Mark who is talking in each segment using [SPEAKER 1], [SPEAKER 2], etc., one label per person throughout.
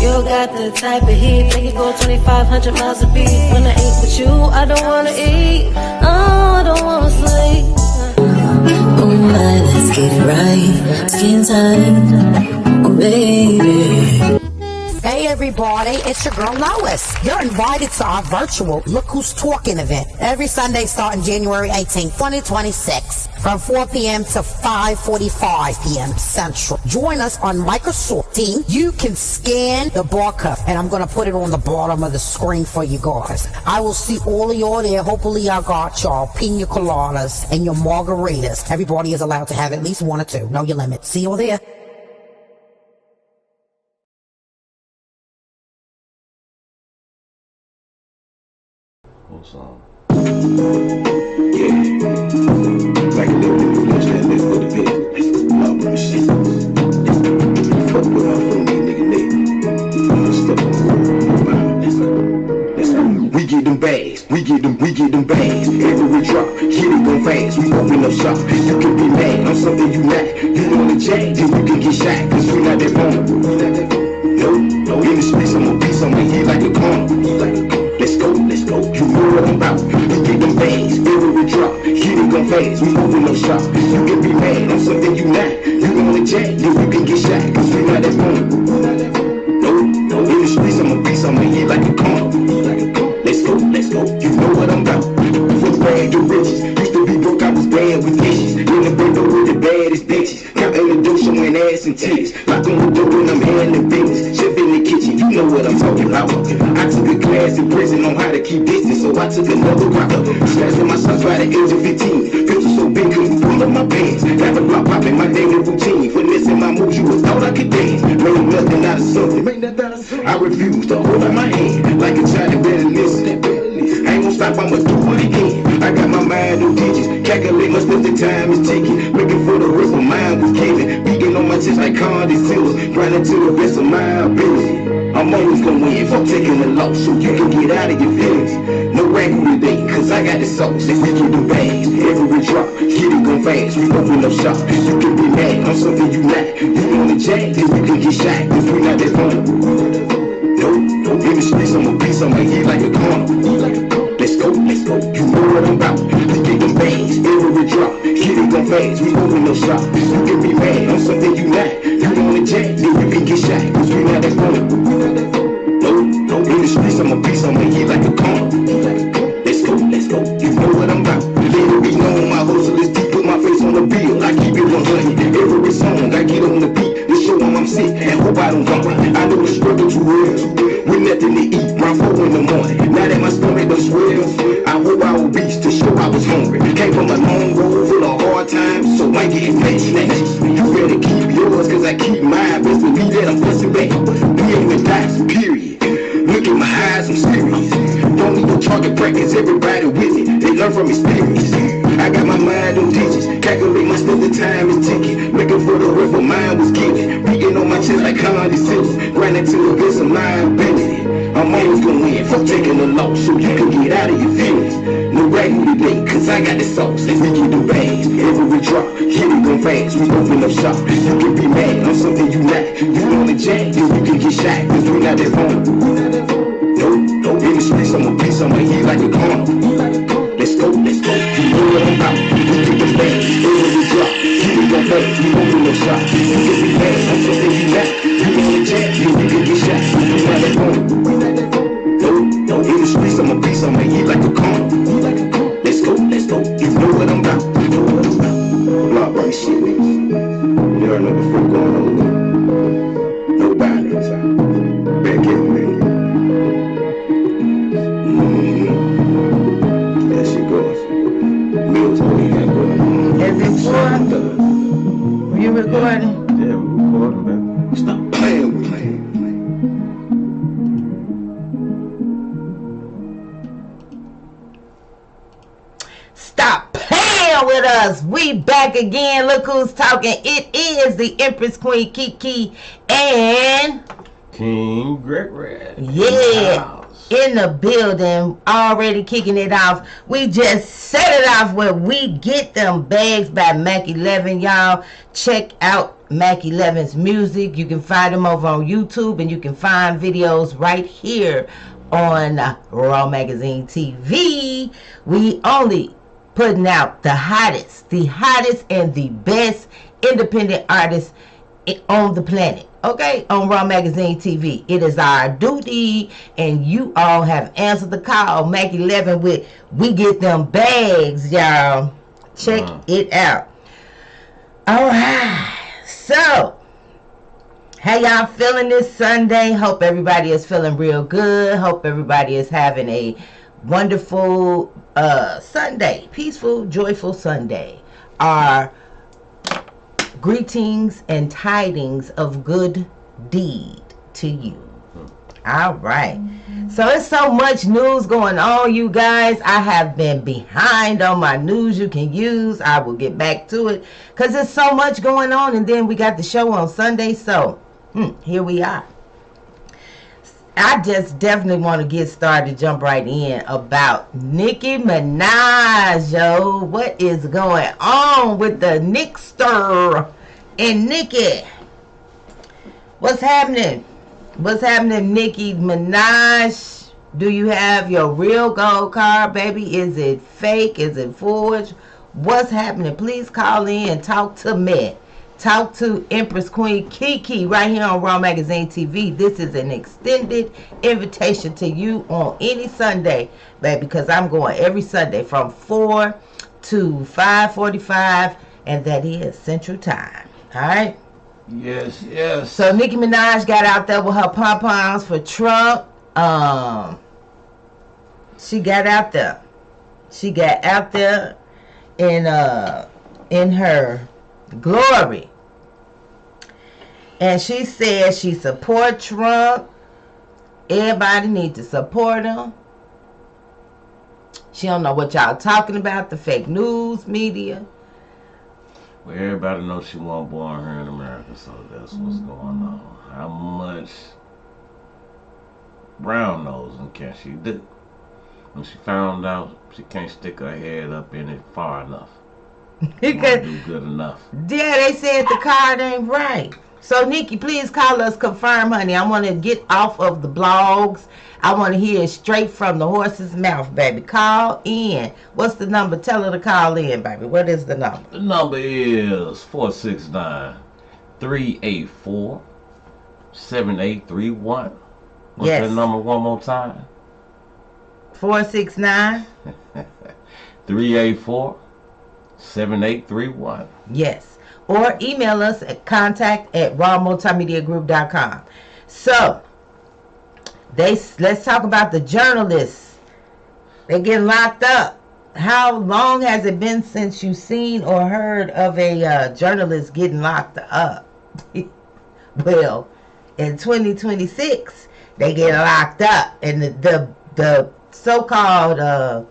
[SPEAKER 1] You got the type of heat, make it go 2,500 miles a beat. When I ain't with you, I don't wanna eat. Oh, I don't wanna sleep.
[SPEAKER 2] Moonlight, let's get it right. Skin tight, oh baby.
[SPEAKER 3] Hey everybody, it's your girl Lois. You're invited to our virtual Look Who's Talking event every Sunday starting January 18, 2026 from 4 p.m. to 5:45 p.m. Central. Join us on Microsoft Teams. You can scan the barcode and I'm going to put it on the bottom of the screen for you guys. I will see all of y'all there. Hopefully I got y'all pina coladas and your margaritas. Everybody is allowed to have at least one or two. Know your limit. See you there.
[SPEAKER 4] Song. Yeah. Like a little bit of flesh that let's go to bed. All bro shit. Fuck with our phone, nigga, Step on. Let's go. We get them bags. We get them bags. Every drop, hit it go fast. We open up shop. You can be mad on something you not. You on the jack, then you can get shot. Cause we not that phone. No, in the streets, I'ma be somewhere here like a corner. Let's go, you know what I'm about. We get them bags, every drop, hit it go fast, we open up shop. You can be mad on something you not. You on the jack, then you can get shot, cause we not that phone. No, in the streets, I'ma be somewhere here like a corner. Let's go, you know what I'm about. Full bag of riches, used to be broke, I was bad with dishes. In the window with the baddest bitches, counting the dough, showing ass and titties. Locked on the door when I'm handling business, chef in the kitchen, you know what I'm talking about. I took a class in prison on how to keep distance, so I took another route. Slashed in my sons by the age of 15, pistol so big couldn't pull up my pants. Got the block popping my daily routine, finessing my moves, you would thought I could dance. Made nothing out of something, I refuse to hold out my hand like a child that better listen. I ain't gonna stop, I'ma do it again. I got my mind on digits, calculate my steps, the time is ticking. Looking for the rest of mine was killing. Beating on my chest like condoleezza, grinding to the best of my ability. I'm always gonna win, fuck taking the loss, so you can get out of your feelings. No ragging today, cause I got the sauce. If we get the bags, every drop, hit it go fast, we open up shop. You can be mad on something you not. You on the jack, then you can get shot, cause we not that fun. No, in the streets, I'ma be somewhere here like a corner. Let's go, you know what I'm about. We get them bags, every drop, hit it go fast, we open up shop. You can be mad on something you not. You on the jack, then you can get shot, cause we not that fun. No, in the streets, I'ma be somewhere here like a corner. Let's go, you know what I'm about. Let it be known, my hustle is deep, put my face on the bill. I keep it 100, every song, I get on the beat. To show them I'm sick and hope I don't bump. I know the struggle too real. With nothing to eat, round 4 in the morning. Now that my stomach done swell, I hope I will reach to show I was hungry. Came from a long road full of hard times, so I get face snatched. You better keep yours, cause I keep mine. Best believe that I'm busting back. We ain't been dice, period. Look in my eyes, I'm serious. Don't need no target practice, everybody with it. They learn from experience. I got my mind on digits, calculate my steps, the time is ticking. Looking for the rest, but mine was getting. Beating on my chest like condescending, grinding to the best of my ability. I'm always gonna win, fuck taking the loss, so you can get out of your feelings. No ragging today, cause I got the sauce. Let's we get the bags, every drop, hit it go fast, we open up shop. You can be mad on something you not. You on the jack, then you can get shot, cause we not that phone. No, in the streets, I'ma be somewhere here like a corner. Let's go, you know what I'm about. We get the bags, every drop, hit it go fast, we open up shop. You can be mad on something you not. You on the jack, then you can get shot, cause we not that phone. No, in the streets, I'ma be somewhere here like a corner. Let's go, you know what I'm about. Block right shit, niggas. You already know the fuck going on. No violence. Back in, man. There she goes. Mills, what you got going on?
[SPEAKER 5] Everyone, you recording?
[SPEAKER 4] Yeah, we're recording, man. Stop playing with me.
[SPEAKER 5] Stop playing with us. We back again. Look who's talking. It is the Empress Queen Kiki and
[SPEAKER 4] King Gregory.
[SPEAKER 5] yeah, in the building, already kicking it off. We just set it off where we get them bags by Mac 11. Y'all check out Mac 11's music. You can find him over on YouTube, and you can find videos right here on Raw Magazine TV. We only putting out the hottest and the best independent artists on the planet, okay, on Raw Magazine TV. It is our duty, and you all have answered the call. Mac 11 with We Get Them Bags, y'all. Check it out. All right, so how y'all feeling this Sunday? Hope everybody is feeling real good. Hope everybody is having a wonderful Sunday, peaceful, joyful Sunday. Our greetings and tidings of good deed to you. All right. So it's so much news going on, you guys. I have been behind on my news you can use. I will get back to it because there's so much going on. And then we got the show on Sunday. So here we are. I just definitely want to get started, jump right in about Nicki Minaj, yo. What is going on with the Nickster and Nicki? What's happening? What's happening, Nicki Minaj? Do you have your real gold card, baby? Is it fake? Is it forged? What's happening? Please call in and talk to me. Talk to Empress Queen Kiki right here on Raw Magazine TV. This is an extended invitation to you on any Sunday, baby, because I'm going every Sunday from 4 to 5:45, and that is Central Time. All right?
[SPEAKER 6] Yes, yes.
[SPEAKER 5] So Nicki Minaj got out there with her pom-poms for Trump. She got out there. She got out there in her glory, and she said she support Trump. Everybody need to support him. She don't know what y'all talking about, the fake news media.
[SPEAKER 6] Well, everybody knows she wasn't born here in America, so that's what's going on. How much brown nosing can she do? When she found out she can't stick her head up in it far enough. Because do good enough.
[SPEAKER 5] Yeah, they said the card ain't right. So Nikki, please call us, confirm, honey. I want to get off of the blogs. I want to hear it straight from the horse's mouth, baby. Call in. What's the number? Tell her to call in, baby. What is the number?
[SPEAKER 6] The number is 469-384-7831. What's
[SPEAKER 5] Yes.
[SPEAKER 6] that number one more time?
[SPEAKER 5] 469.
[SPEAKER 6] 384-7831.
[SPEAKER 5] Yes. Or email us at contact@rawmultimediagroup.com. So, let's talk about the journalists. They get locked up. How long has it been since you've seen or heard of a journalist getting locked up? Well, in 2026, they get locked up. And the so-called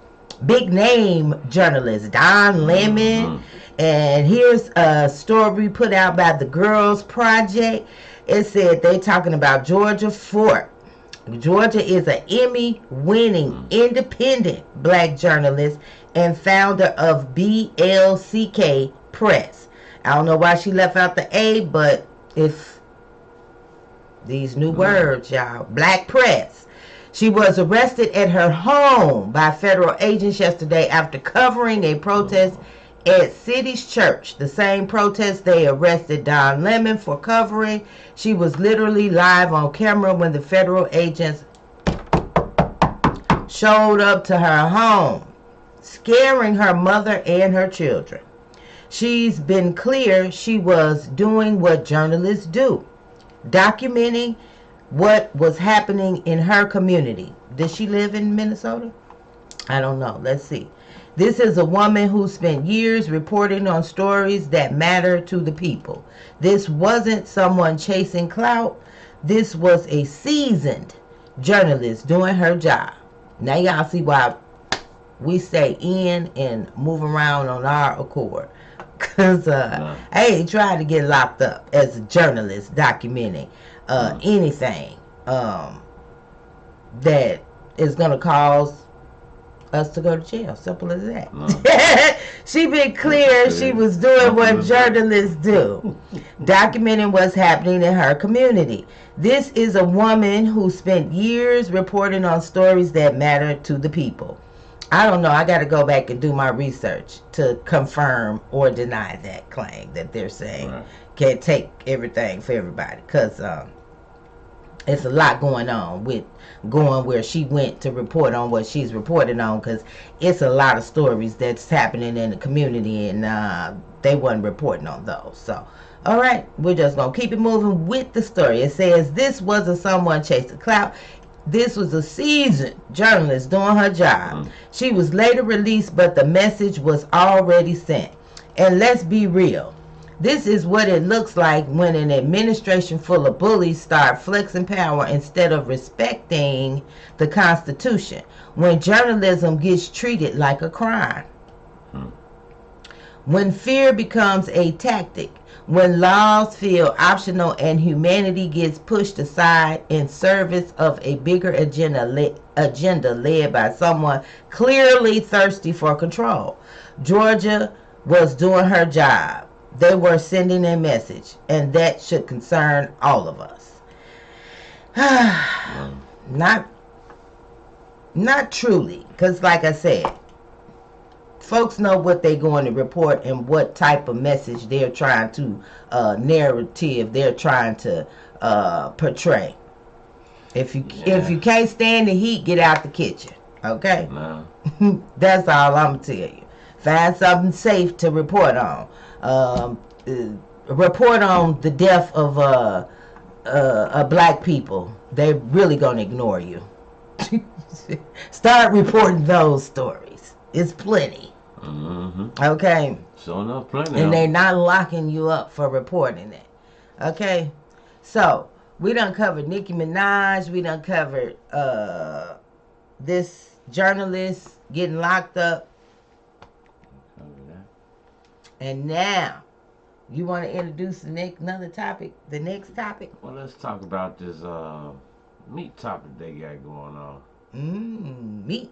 [SPEAKER 5] big name journalist, Don Lemon. And here's a story put out by the Girls Project. It said they talking about Georgia Fort. Georgia is an Emmy-winning independent black journalist and founder of BLCK Press. I don't know why she left out the A, but if these new words, y'all. Black Press. She was arrested at her home by federal agents yesterday after covering a protest at City's Church. The same protest they arrested Don Lemon for covering. She was literally live on camera when the federal agents showed up to her home, scaring her mother and her children. She's been clear she was doing what journalists do, documenting what was happening in her community. Does she live in Minnesota? I don't know. Let's see. This is a woman who spent years reporting on stories that matter to the people. This wasn't someone chasing clout. This was a seasoned journalist doing her job. Now y'all see why we stay in and move around on our accord. Because I ain't trying to get locked up as a journalist documenting anything that is going to cause us to go to jail. Simple as that.
[SPEAKER 6] No.
[SPEAKER 5] She been clear she was doing what journalists do, documenting what's happening in her community. This is a woman who spent years reporting on stories that matter to the people. I don't know. I got to go back and do my research to confirm or deny that claim that they're saying can't take everything for everybody, because it's a lot going on with going where she went to report on what she's reporting on, because it's a lot of stories that's happening in the community, and they wasn't reporting on those. So, all right, we're just going to keep it moving with the story. It says this wasn't someone chasing clout. This was a seasoned journalist doing her job. She was later released, but the message was already sent. And let's be real. This is what it looks like when an administration full of bullies start flexing power instead of respecting the Constitution. When journalism gets treated like a crime. When fear becomes a tactic. When laws feel optional and humanity gets pushed aside in service of a bigger agenda led by someone clearly thirsty for control. Georgia was doing her job. They were sending a message, and that should concern all of us. Not truly, because like I said, folks know what they're going to report and what type of message they're trying to, narrative they're trying to portray. If you can't stand the heat, get out the kitchen. Okay?
[SPEAKER 6] No.
[SPEAKER 5] That's all I'm gonna tell you. Find something safe to report on. Report on the death of black people. They're really gonna ignore you. Start reporting those stories. It's plenty. Okay.
[SPEAKER 6] So enough, plenty.
[SPEAKER 5] And they're not locking you up for reporting it. Okay. So we done covered Nicki Minaj. We done covered this journalist getting locked up. And now, you want to introduce the next topic?
[SPEAKER 6] Well, let's talk about this meat topic they got going on.
[SPEAKER 5] Meat.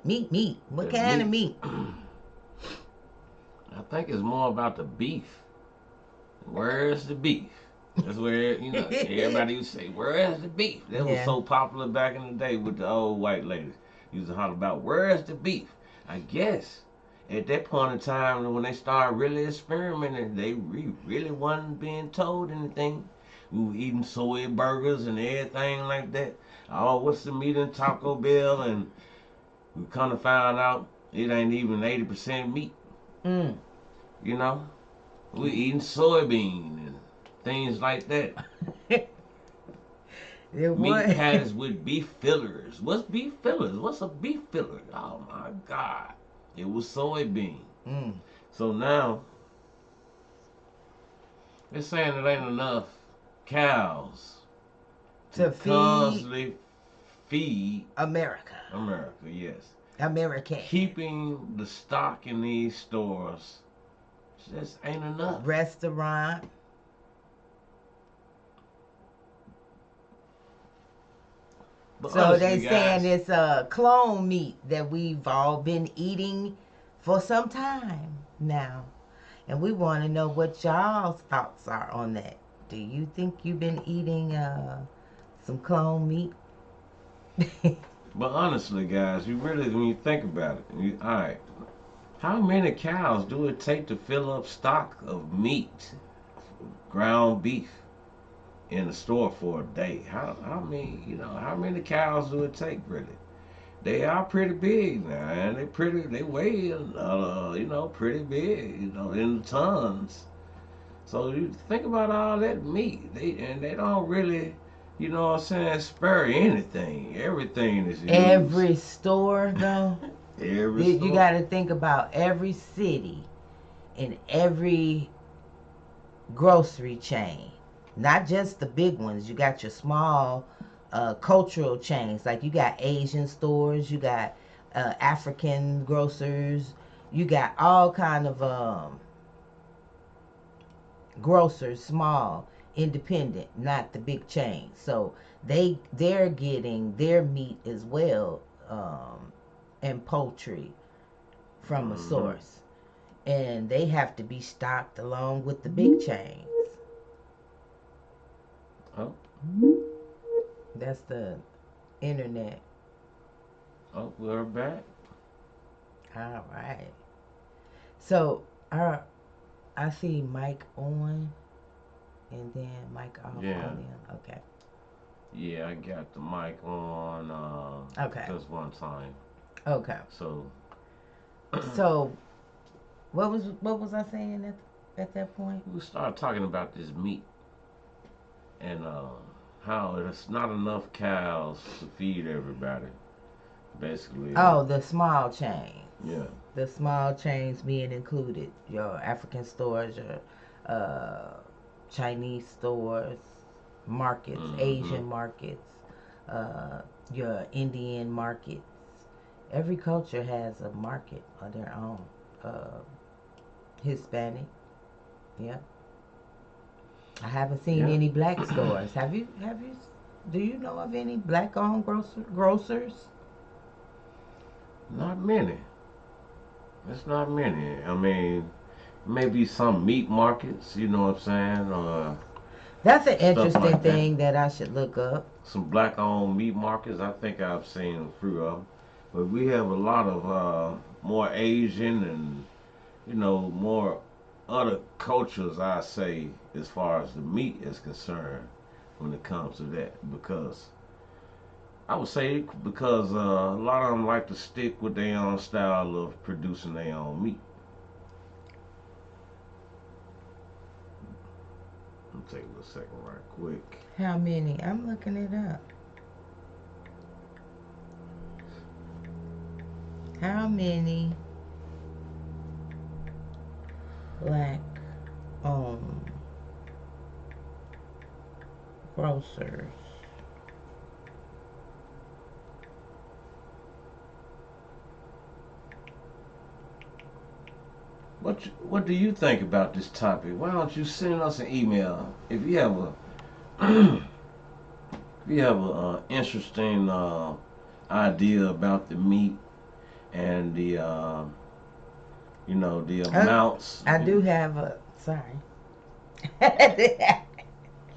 [SPEAKER 5] What kind of meat?
[SPEAKER 6] I think it's more about the beef. Where's the beef? That's where, everybody would say, where's the beef? That was so popular back in the day with the old white ladies. Used to holler about, where's the beef? I guess at that point in time, when they started really experimenting, they really wasn't being told anything. We were eating soy burgers and everything like that. Oh, what's the meat in Taco Bell? And we kind of found out it ain't even 80% meat. We eating soybean and things like that. Meat patties with beef fillers. What's beef fillers? What's a beef filler? Oh my God. It was soybean. So now, they're saying it ain't enough cows
[SPEAKER 5] to
[SPEAKER 6] constantly feed
[SPEAKER 5] America.
[SPEAKER 6] America, yes.
[SPEAKER 5] American.
[SPEAKER 6] Keeping the stock in these stores just ain't enough.
[SPEAKER 5] Restaurant.
[SPEAKER 6] But
[SPEAKER 5] so they saying it's clone meat that we've all been eating for some time now. And we want to know what y'all's thoughts are on that. Do you think you've been eating some clone meat?
[SPEAKER 6] But honestly, guys, when you think about it, all right, how many cows do it take to fill up stock of meat, ground beef, in the store for a day? How many cows do it take, really? They are pretty big now, and they weigh, pretty big, in the tons. So you think about all that meat, they don't really, spare anything. Everything is used.
[SPEAKER 5] Every store, though.
[SPEAKER 6] Every store.
[SPEAKER 5] You got to think about every city and every grocery chain. Not just the big ones. You got your small cultural chains. Like you got Asian stores. You got African grocers. You got all kind of grocers, small, independent, not the big chains. So they're getting their meat as well, and poultry from a source, and they have to be stocked along with the big chains.
[SPEAKER 6] Oh.
[SPEAKER 5] That's the internet.
[SPEAKER 6] Oh, we're back.
[SPEAKER 5] All right. So, I see Mike on, and then Mike off
[SPEAKER 6] Yeah.
[SPEAKER 5] on them. Okay.
[SPEAKER 6] Yeah, I got the mic on
[SPEAKER 5] Okay.
[SPEAKER 6] just one time.
[SPEAKER 5] Okay.
[SPEAKER 6] So
[SPEAKER 5] So, what was I saying at that point?
[SPEAKER 6] we started talking about this meat and how there's not enough cows to feed everybody. Basically.
[SPEAKER 5] Oh, the small chains.
[SPEAKER 6] Yeah.
[SPEAKER 5] The small chains being included. Your African stores, your Chinese stores, markets, Asian markets, your Indian markets. Every culture has a market of their own. Hispanic. Yep. I haven't seen
[SPEAKER 6] Yeah.
[SPEAKER 5] any black stores. Have you? Do you know of any black-owned grocers?
[SPEAKER 6] Not many. It's not many. I mean, maybe some meat markets, you know what I'm saying? Or
[SPEAKER 5] That's an
[SPEAKER 6] stuff
[SPEAKER 5] interesting
[SPEAKER 6] like that.
[SPEAKER 5] thing that I should look up.
[SPEAKER 6] Some black owned meat markets. I think I've seen a few of them. But we have a lot of more Asian and, more other cultures, I say, as far as the meat is concerned when it comes to that. Because I would say because a lot of them like to stick with their own style of producing their own meat. Let me take a little second right quick.
[SPEAKER 5] How many? I'm looking it up. How many black-owned grocers?
[SPEAKER 6] What do you think about this topic? Why don't you send us an email if you have a if you have a interesting idea about the meat and the the amounts.
[SPEAKER 5] I do have a. Sorry.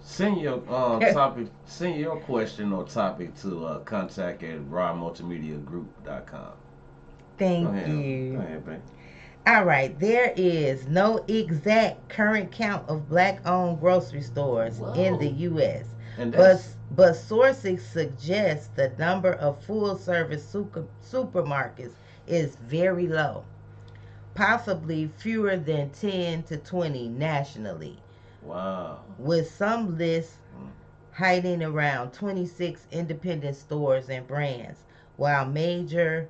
[SPEAKER 6] Send your topic. Send your question or topic to contact@rawmultimediagroup.com.
[SPEAKER 5] Thank
[SPEAKER 6] Go ahead.
[SPEAKER 5] you.
[SPEAKER 6] Go ahead, babe.
[SPEAKER 5] All right, there is no exact current count of black-owned grocery stores in the U.S.,
[SPEAKER 6] And
[SPEAKER 5] but sources suggest the number of full-service supermarkets is very low, possibly fewer than 10 to 20 nationally,
[SPEAKER 6] wow.
[SPEAKER 5] with some lists hiding around 26 independent stores and brands, while major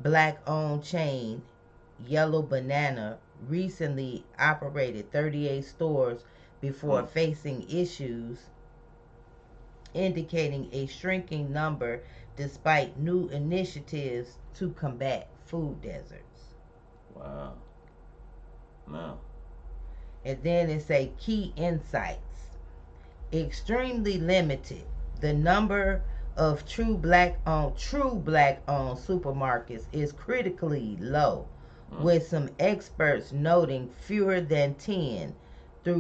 [SPEAKER 5] black-owned chain Yellow Banana recently operated 38 stores before facing issues, indicating a shrinking number despite new initiatives to combat food deserts.
[SPEAKER 6] Wow. No.
[SPEAKER 5] And then it say key insights. Extremely limited. The number of true black-owned supermarkets is critically low, with some experts noting fewer than 10 though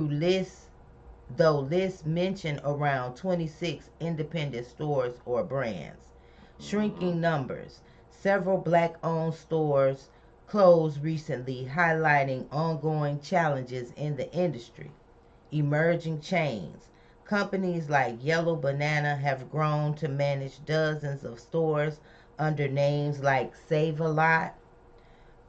[SPEAKER 5] lists mention around 26 independent stores or brands. Shrinking numbers. Several black-owned stores closed recently, highlighting ongoing challenges in the industry. Emerging chains. Companies like Yellow Banana have grown to manage dozens of stores under names like Save-A-Lot,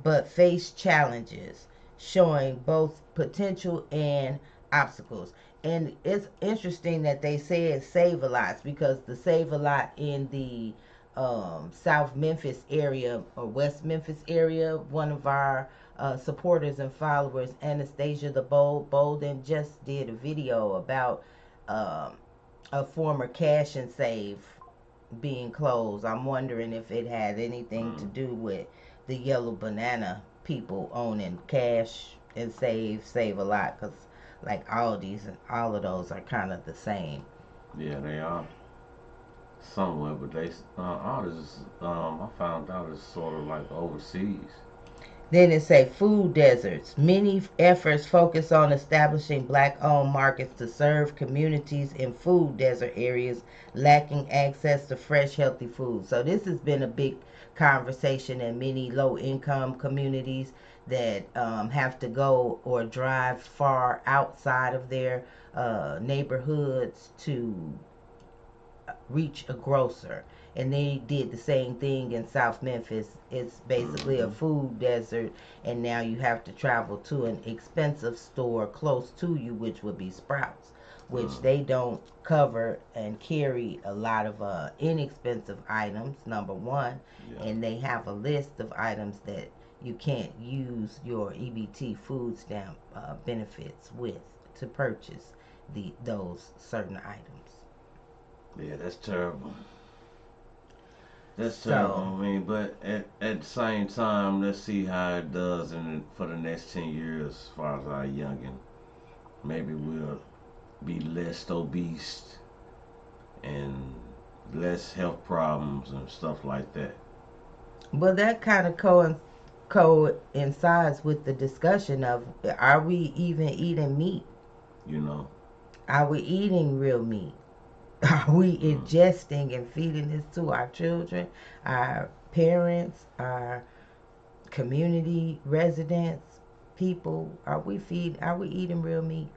[SPEAKER 5] but face challenges, showing both potential and obstacles. And it's interesting that they said Save-A-Lots, because the Save-A-Lot in the South Memphis area or West Memphis area, one of our supporters and followers, Anastasia the Bolden, just did a video about a former Cash and Save being closed. I'm wondering if it had anything to do with the Yellow Banana people owning Cash and Save-A-Lot, because like Aldi's and all of those are kind of the same.
[SPEAKER 6] Yeah, they are. Somewhere, but they all this I found out is sort of like overseas.
[SPEAKER 5] Then it say food deserts. Many efforts focus on establishing black-owned markets to serve communities in food desert areas lacking access to fresh, healthy food. So this has been a big conversation in many low-income communities that have to go or drive far outside of their neighborhoods to reach a grocer. And they did the same thing in South Memphis. It's basically a food desert, and now you have to travel to an expensive store close to you, which would be Sprouts, which they don't cover and carry a lot of inexpensive items, number one. And they have a list of items that you can't use your EBT food stamp benefits with to purchase those certain items.
[SPEAKER 6] Yeah, that's terrible. That's
[SPEAKER 5] So-
[SPEAKER 6] terrible. I mean, but at the same time, let's see how it does for the next 10 years as far as our youngin. Maybe we'll be less obese and less health problems and stuff like that.
[SPEAKER 5] Well, that kind of coincides with the discussion of, are we even eating meat?
[SPEAKER 6] You know?
[SPEAKER 5] Are we eating real meat? Are we ingesting and feeding this to our children, our parents, our community residents, people? Are we eating real meat?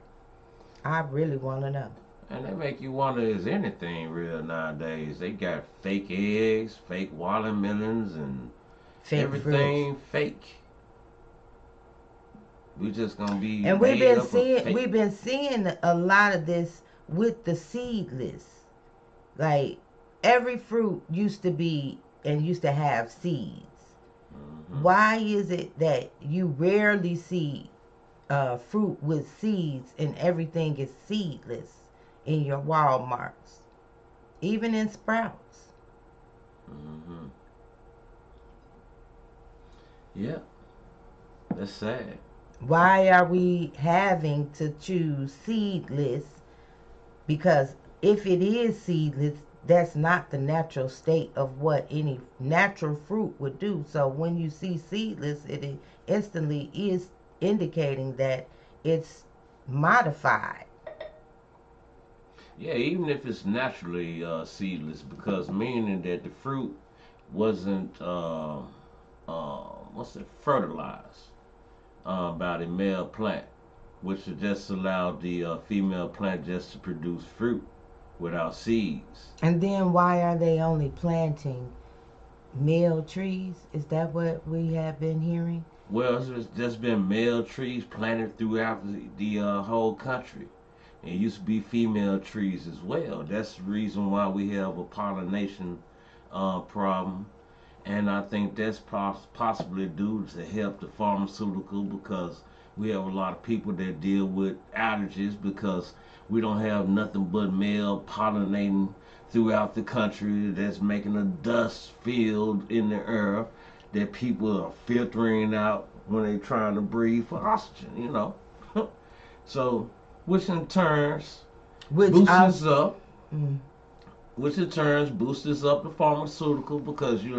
[SPEAKER 5] I really want to know.
[SPEAKER 6] And they make you wonder, is anything real nowadays? They got fake eggs, fake watermelons, and
[SPEAKER 5] Fake
[SPEAKER 6] everything
[SPEAKER 5] fruits.
[SPEAKER 6] fake. We just gonna be
[SPEAKER 5] And
[SPEAKER 6] made up of fake.
[SPEAKER 5] we've been seeing a lot of this with the seedless. Like, every fruit used to have seeds. Why is it that you rarely see fruit with seeds and everything is seedless in your Walmarts, even in Sprouts?
[SPEAKER 6] Yeah, that's sad.
[SPEAKER 5] Why are we having to choose seedless? Because if it is seedless, that's not the natural state of what any natural fruit would do. So when you see seedless, it instantly is indicating that it's modified.
[SPEAKER 6] Yeah, even if it's naturally seedless, because meaning that the fruit wasn't fertilized by the male plant, which would just allow the female plant just to produce fruit without seeds.
[SPEAKER 5] And then why are they only planting male trees? Is that what we have been hearing?
[SPEAKER 6] Well, it's just been male trees planted throughout the whole country. It used to be female trees as well. That's the reason why we have a pollination problem. And I think that's possibly due to help the pharmaceutical, because we have a lot of people that deal with allergies because we don't have nothing but male pollinating throughout the country that's making a dust field in the air that people are filtering out when they're trying to breathe for oxygen, you know. So, which in turns boosts us up. Which in turns boosts up the pharmaceutical, because you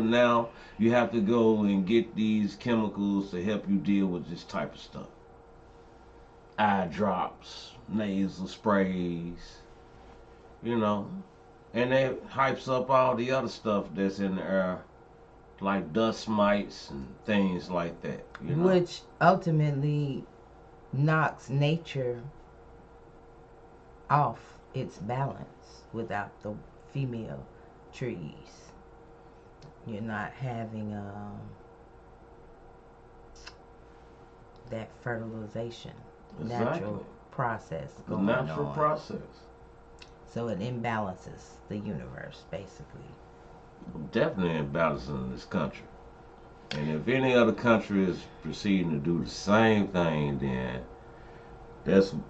[SPEAKER 6] have to go and get these chemicals to help you deal with this type of stuff. Eye drops, nasal sprays, you know, and it hypes up all the other stuff that's in the air, like dust mites and things like that, you know?
[SPEAKER 5] Which ultimately knocks nature off its balance without the female trees. You're not having that fertilization, natural process
[SPEAKER 6] The
[SPEAKER 5] going
[SPEAKER 6] natural
[SPEAKER 5] on.
[SPEAKER 6] process.
[SPEAKER 5] So it imbalances the universe, basically.
[SPEAKER 6] Definitely imbalancing in this country. And if any other country is proceeding to do the same thing, then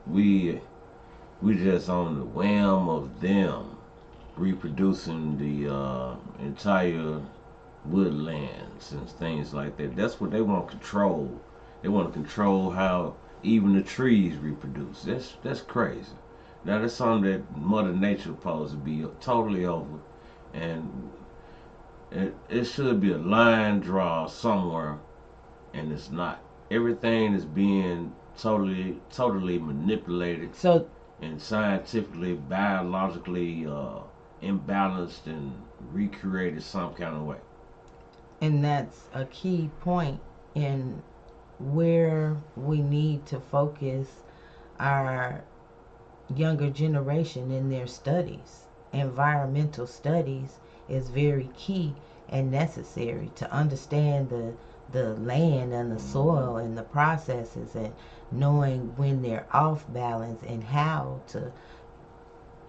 [SPEAKER 6] we just on the whim of them reproducing the entire woodlands and things like that. That's what they want to control. They want to control how even the trees reproduce. That's crazy. Now that's something that Mother Nature supposed to be totally over, and it should be a line draw somewhere and it's not. Everything is being totally manipulated
[SPEAKER 5] So,
[SPEAKER 6] and scientifically, biologically imbalanced and recreated some kind of way.
[SPEAKER 5] and that's a key point in where we need to focus our younger generation in their studies. Environmental studies is very key and necessary to understand the land and the soil and the processes, and knowing when they're off balance and how to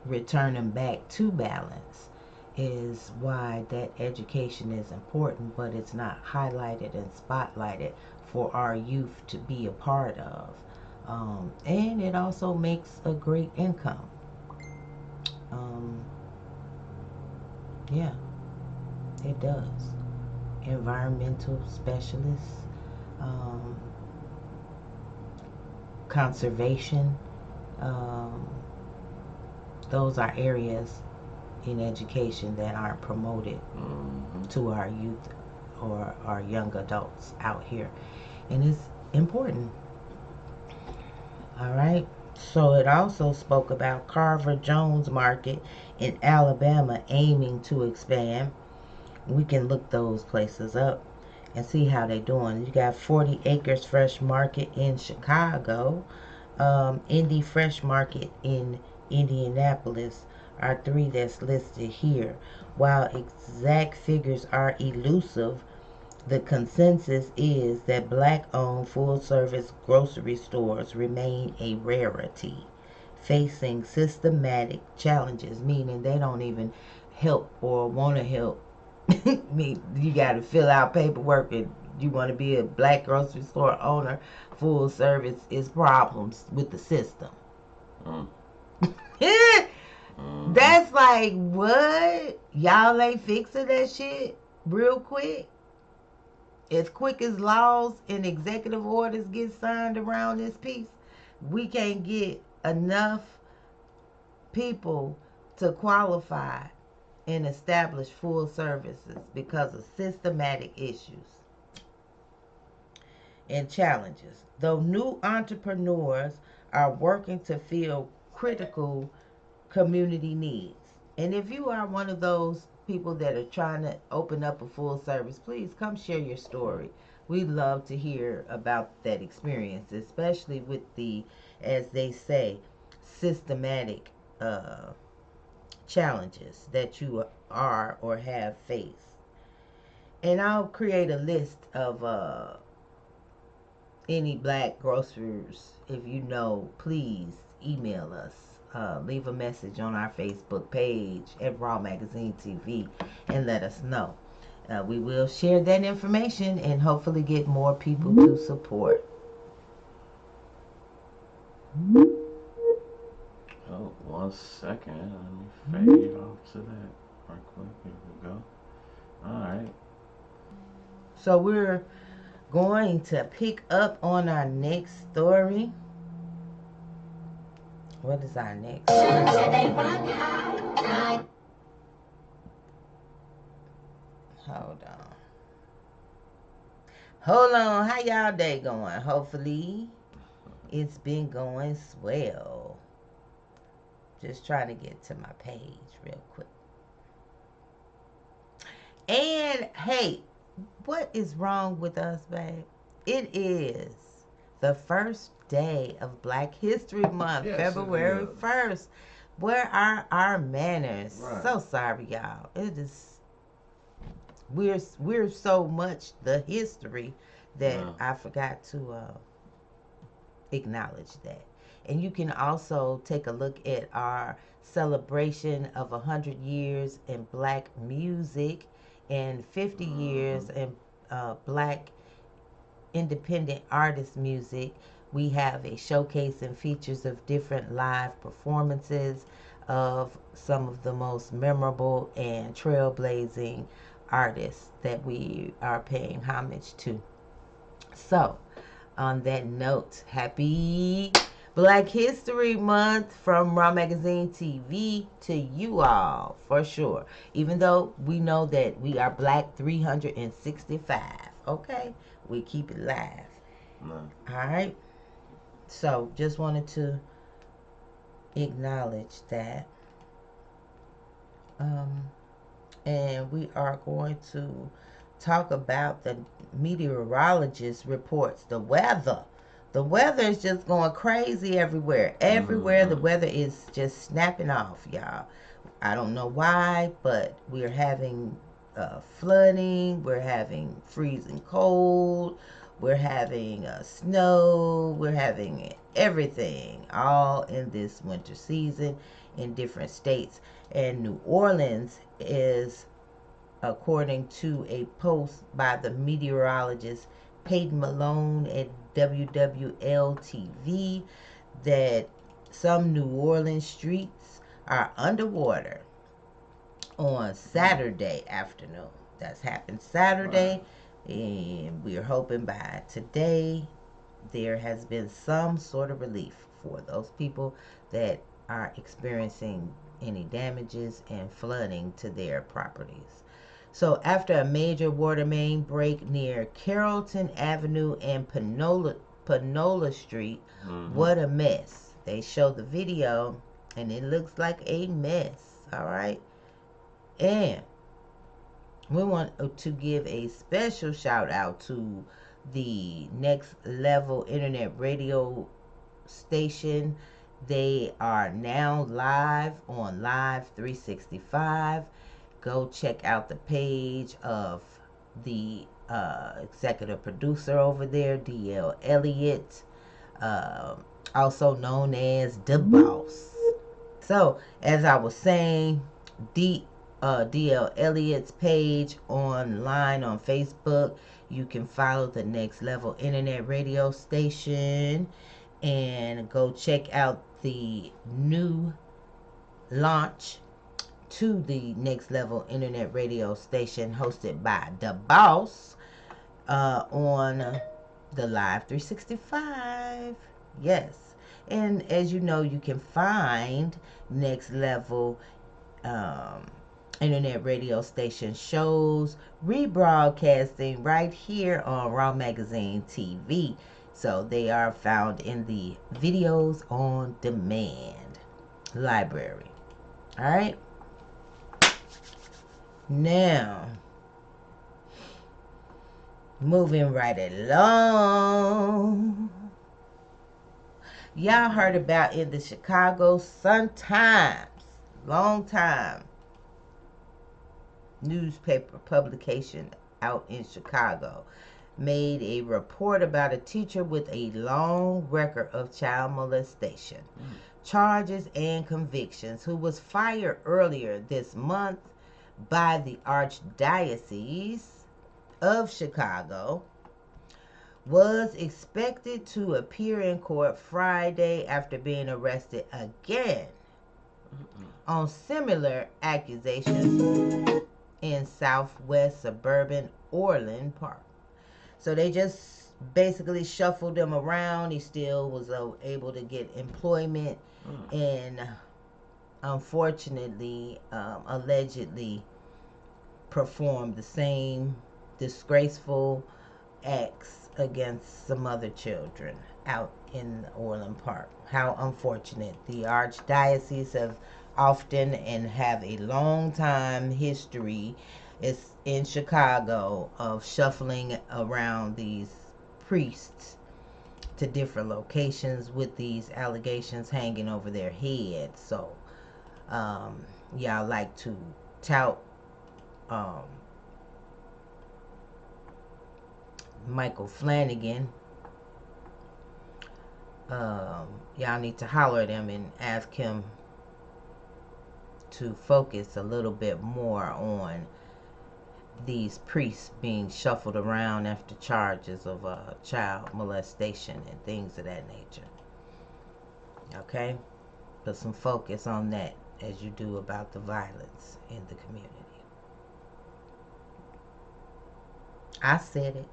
[SPEAKER 5] return them back to balance is why that education is important, but it's not highlighted and spotlighted for our youth to be a part of. And it also makes a great income. Yeah, it does. Environmental specialists, conservation, um, those are areas in education that aren't promoted to our youth or our young adults out here. And it's important. All right. So it also spoke about Carver Jones Market in Alabama aiming to expand. We can look those places up and see how they're doing. You got 40 Acres Fresh Market in Chicago, Indy Fresh Market in Indianapolis are three that's listed here. While exact figures are elusive, the consensus is that black-owned full-service grocery stores remain a rarity, facing systematic challenges, meaning they don't even help or want to help. You got to fill out paperwork, and you want to be a black grocery store owner. Full service is problems with the system. That's like, what? Y'all ain't fixing that shit real quick? As quick as laws and executive orders get signed around this piece, we can't get enough people to qualify and establish full services because of systematic issues and challenges. Though new entrepreneurs are working to fill critical community needs. And if you are one of those people that are trying to open up a full service, please come share your story. We'd love to hear about that experience, especially with the, as they say, systematic challenges that you are or have faced. And I'll create a list of any black grocers. If you know, please email us. Leave a message on our Facebook page at Raw Magazine TV and let us know. We will share that information and hopefully get more people to support.
[SPEAKER 6] Oh, 1 second. Let me fade off to that right quick. Here we go. Alright.
[SPEAKER 5] So we're going to pick up on our next story. What is our next? Hold on. How y'all day going? Hopefully it's been going swell. Just trying to get to my page real quick. And hey, what is wrong with us, babe? It is the first day of Black History Month,
[SPEAKER 6] Yes,
[SPEAKER 5] February 1st. Where are our manners?
[SPEAKER 6] Right.
[SPEAKER 5] So sorry, y'all. It is we're so much the history that I forgot to acknowledge that. And you can also take a look at our celebration of 100 years in Black music and 50 years in Black independent artist music. We have a showcase and features of different live performances of some of the most memorable and trailblazing artists that we are paying homage to. So, on that note, happy Black History Month from Raw Magazine TV to you all, for sure. Even though we know that we are Black 365. Okay, we keep it live.
[SPEAKER 6] No.
[SPEAKER 5] All right. So just wanted to acknowledge that. And we are going to talk about the meteorologist reports the weather. The weather is just going crazy everywhere. Everywhere the weather is just snapping off, y'all. I don't know why, but we're having flooding. We're having freezing cold. We're having snow. We're having everything all in this winter season in different states. And New Orleans is, according to a post by the meteorologist Peyton Malone at WWL-TV, that some New Orleans streets are underwater on Saturday afternoon. That's happened Saturday, and we're hoping by today there has been some sort of relief for those people that are experiencing any damages and flooding to their properties. So after a major water main break near Carrollton Avenue and Panola Street, what a mess. They show the video and it looks like a mess. All right. And we want to give a special shout out to the Next Level Internet Radio station. They are now live on Live 365. Go check out the page of the executive producer over there, DL Elliott, also known as The Boss. So, as I was saying, DL Elliott's page online on Facebook. You can follow the Next Level Internet Radio station and go check out the new launch to the Next Level Internet Radio station hosted by The Boss on the Live 365. Yes. And as you know, you can find Next Level Internet Radio station shows rebroadcasting right here on Raw Magazine TV. So they are found in the videos on demand library. All right. Now, moving right along. Y'all heard about in the Chicago Sun-Times, long time newspaper publication out in Chicago, made a report about a teacher with a long record of child molestation, charges and convictions, who was fired earlier this month by the Archdiocese of Chicago, was expected to appear in court Friday after being arrested again on similar accusations in southwest suburban Orland Park. So they just basically shuffled him around. He still was able to get employment and unfortunately, allegedly performed the same disgraceful acts against some other children out in Orland Park. How unfortunate. The Archdiocese have often and have a long time history is in Chicago of shuffling around these priests to different locations with these allegations hanging over their heads. So y'all like to tout Michael Flanagan. Y'all need to holler at him and ask him to focus a little bit more on these priests being shuffled around after charges of child molestation and things of that nature. Okay? Put some focus on that as you do about the violence in the community. I said it.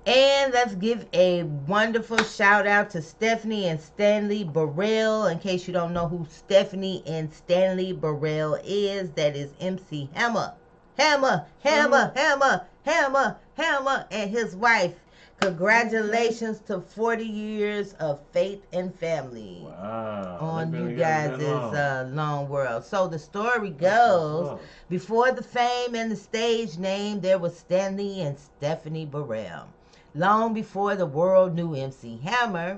[SPEAKER 5] And let's give a wonderful shout out to Stephanie and Stanley Burrell. In case you don't know who Stephanie and Stanley Burrell is, that is MC Hammer. Hammer, and his wife. Congratulations to 40 years of faith and family.
[SPEAKER 6] Wow.
[SPEAKER 5] On
[SPEAKER 6] They've been
[SPEAKER 5] you
[SPEAKER 6] together
[SPEAKER 5] guys'
[SPEAKER 6] that long.
[SPEAKER 5] long world. So the story
[SPEAKER 6] That's
[SPEAKER 5] goes,
[SPEAKER 6] what's up.
[SPEAKER 5] before the fame and the stage name, there was Stanley and Stephanie Burrell. Long before the world knew MC Hammer,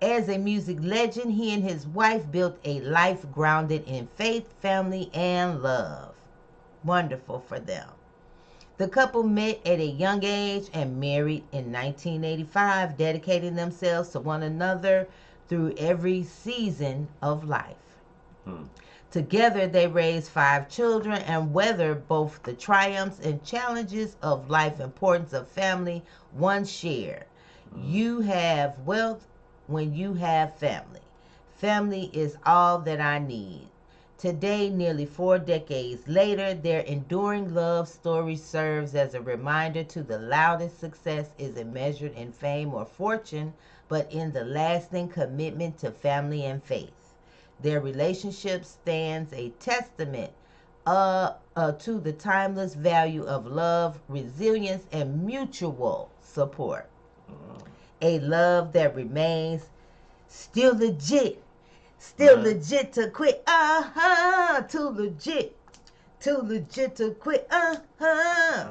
[SPEAKER 5] as a music legend, he and his wife built a life grounded in faith, family, and love. Wonderful for them. The couple met at a young age and married in 1985, dedicating themselves to one another through every season of life. Together, they raised 5 children and weathered both the triumphs and challenges of life. Importance of family, one shared. You have wealth when you have family. Family is all that I need. Today, nearly 4 decades later, their enduring love story serves as a reminder to the loudest success isn't measured in fame or fortune, but in the lasting commitment to family and faith. Their relationship stands a testament to the timeless value of love, resilience, and mutual support. A love that remains still legit. Still legit to quit. Too legit. Too legit to quit.
[SPEAKER 6] I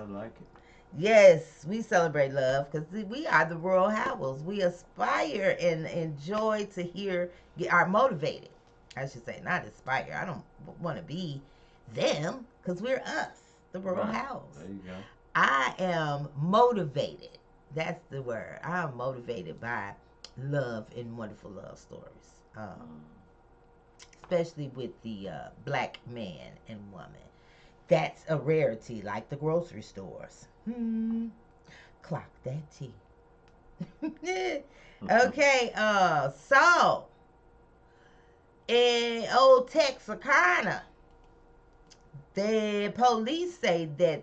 [SPEAKER 6] like it.
[SPEAKER 5] Yes, we celebrate love because we are the Royal Howells. We aspire and enjoy to are motivated. I should say, not aspire. I don't want to be them because we're us, the Royal Howells.
[SPEAKER 6] There you go.
[SPEAKER 5] I am motivated. That's the word. I am motivated by love and wonderful love stories. Especially with the black man and woman. That's a rarity, like the grocery stores. Clock that T. Okay, so in old Texarkana, the police say that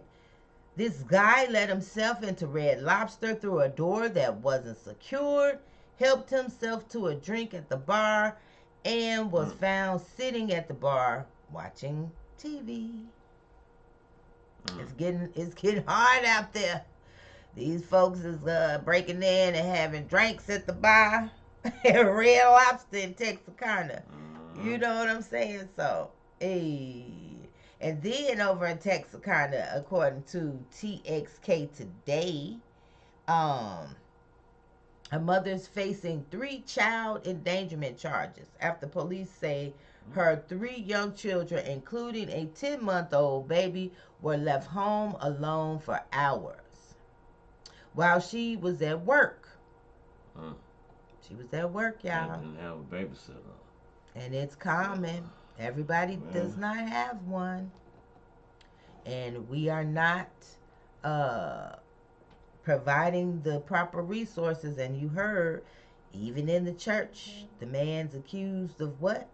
[SPEAKER 5] this guy let himself into Red Lobster through a door that wasn't secured, helped himself to a drink at the bar, and was found sitting at the bar watching TV. It's getting hard out there. These folks is breaking in and having drinks at the bar at Red Lobster in Texarkana. You know what I'm saying? So, and then over in Texarkana, according to TXK Today, a mother's facing 3 child endangerment charges after police say her 3 young children, including a 10-month-old baby, were left home alone for hours while she was at work. She was at work, y'all.
[SPEAKER 6] Didn't have a babysitter.
[SPEAKER 5] And it's common. Everybody does not have one. And we are not providing the proper resources. And you heard, even in the church, the man's accused of what?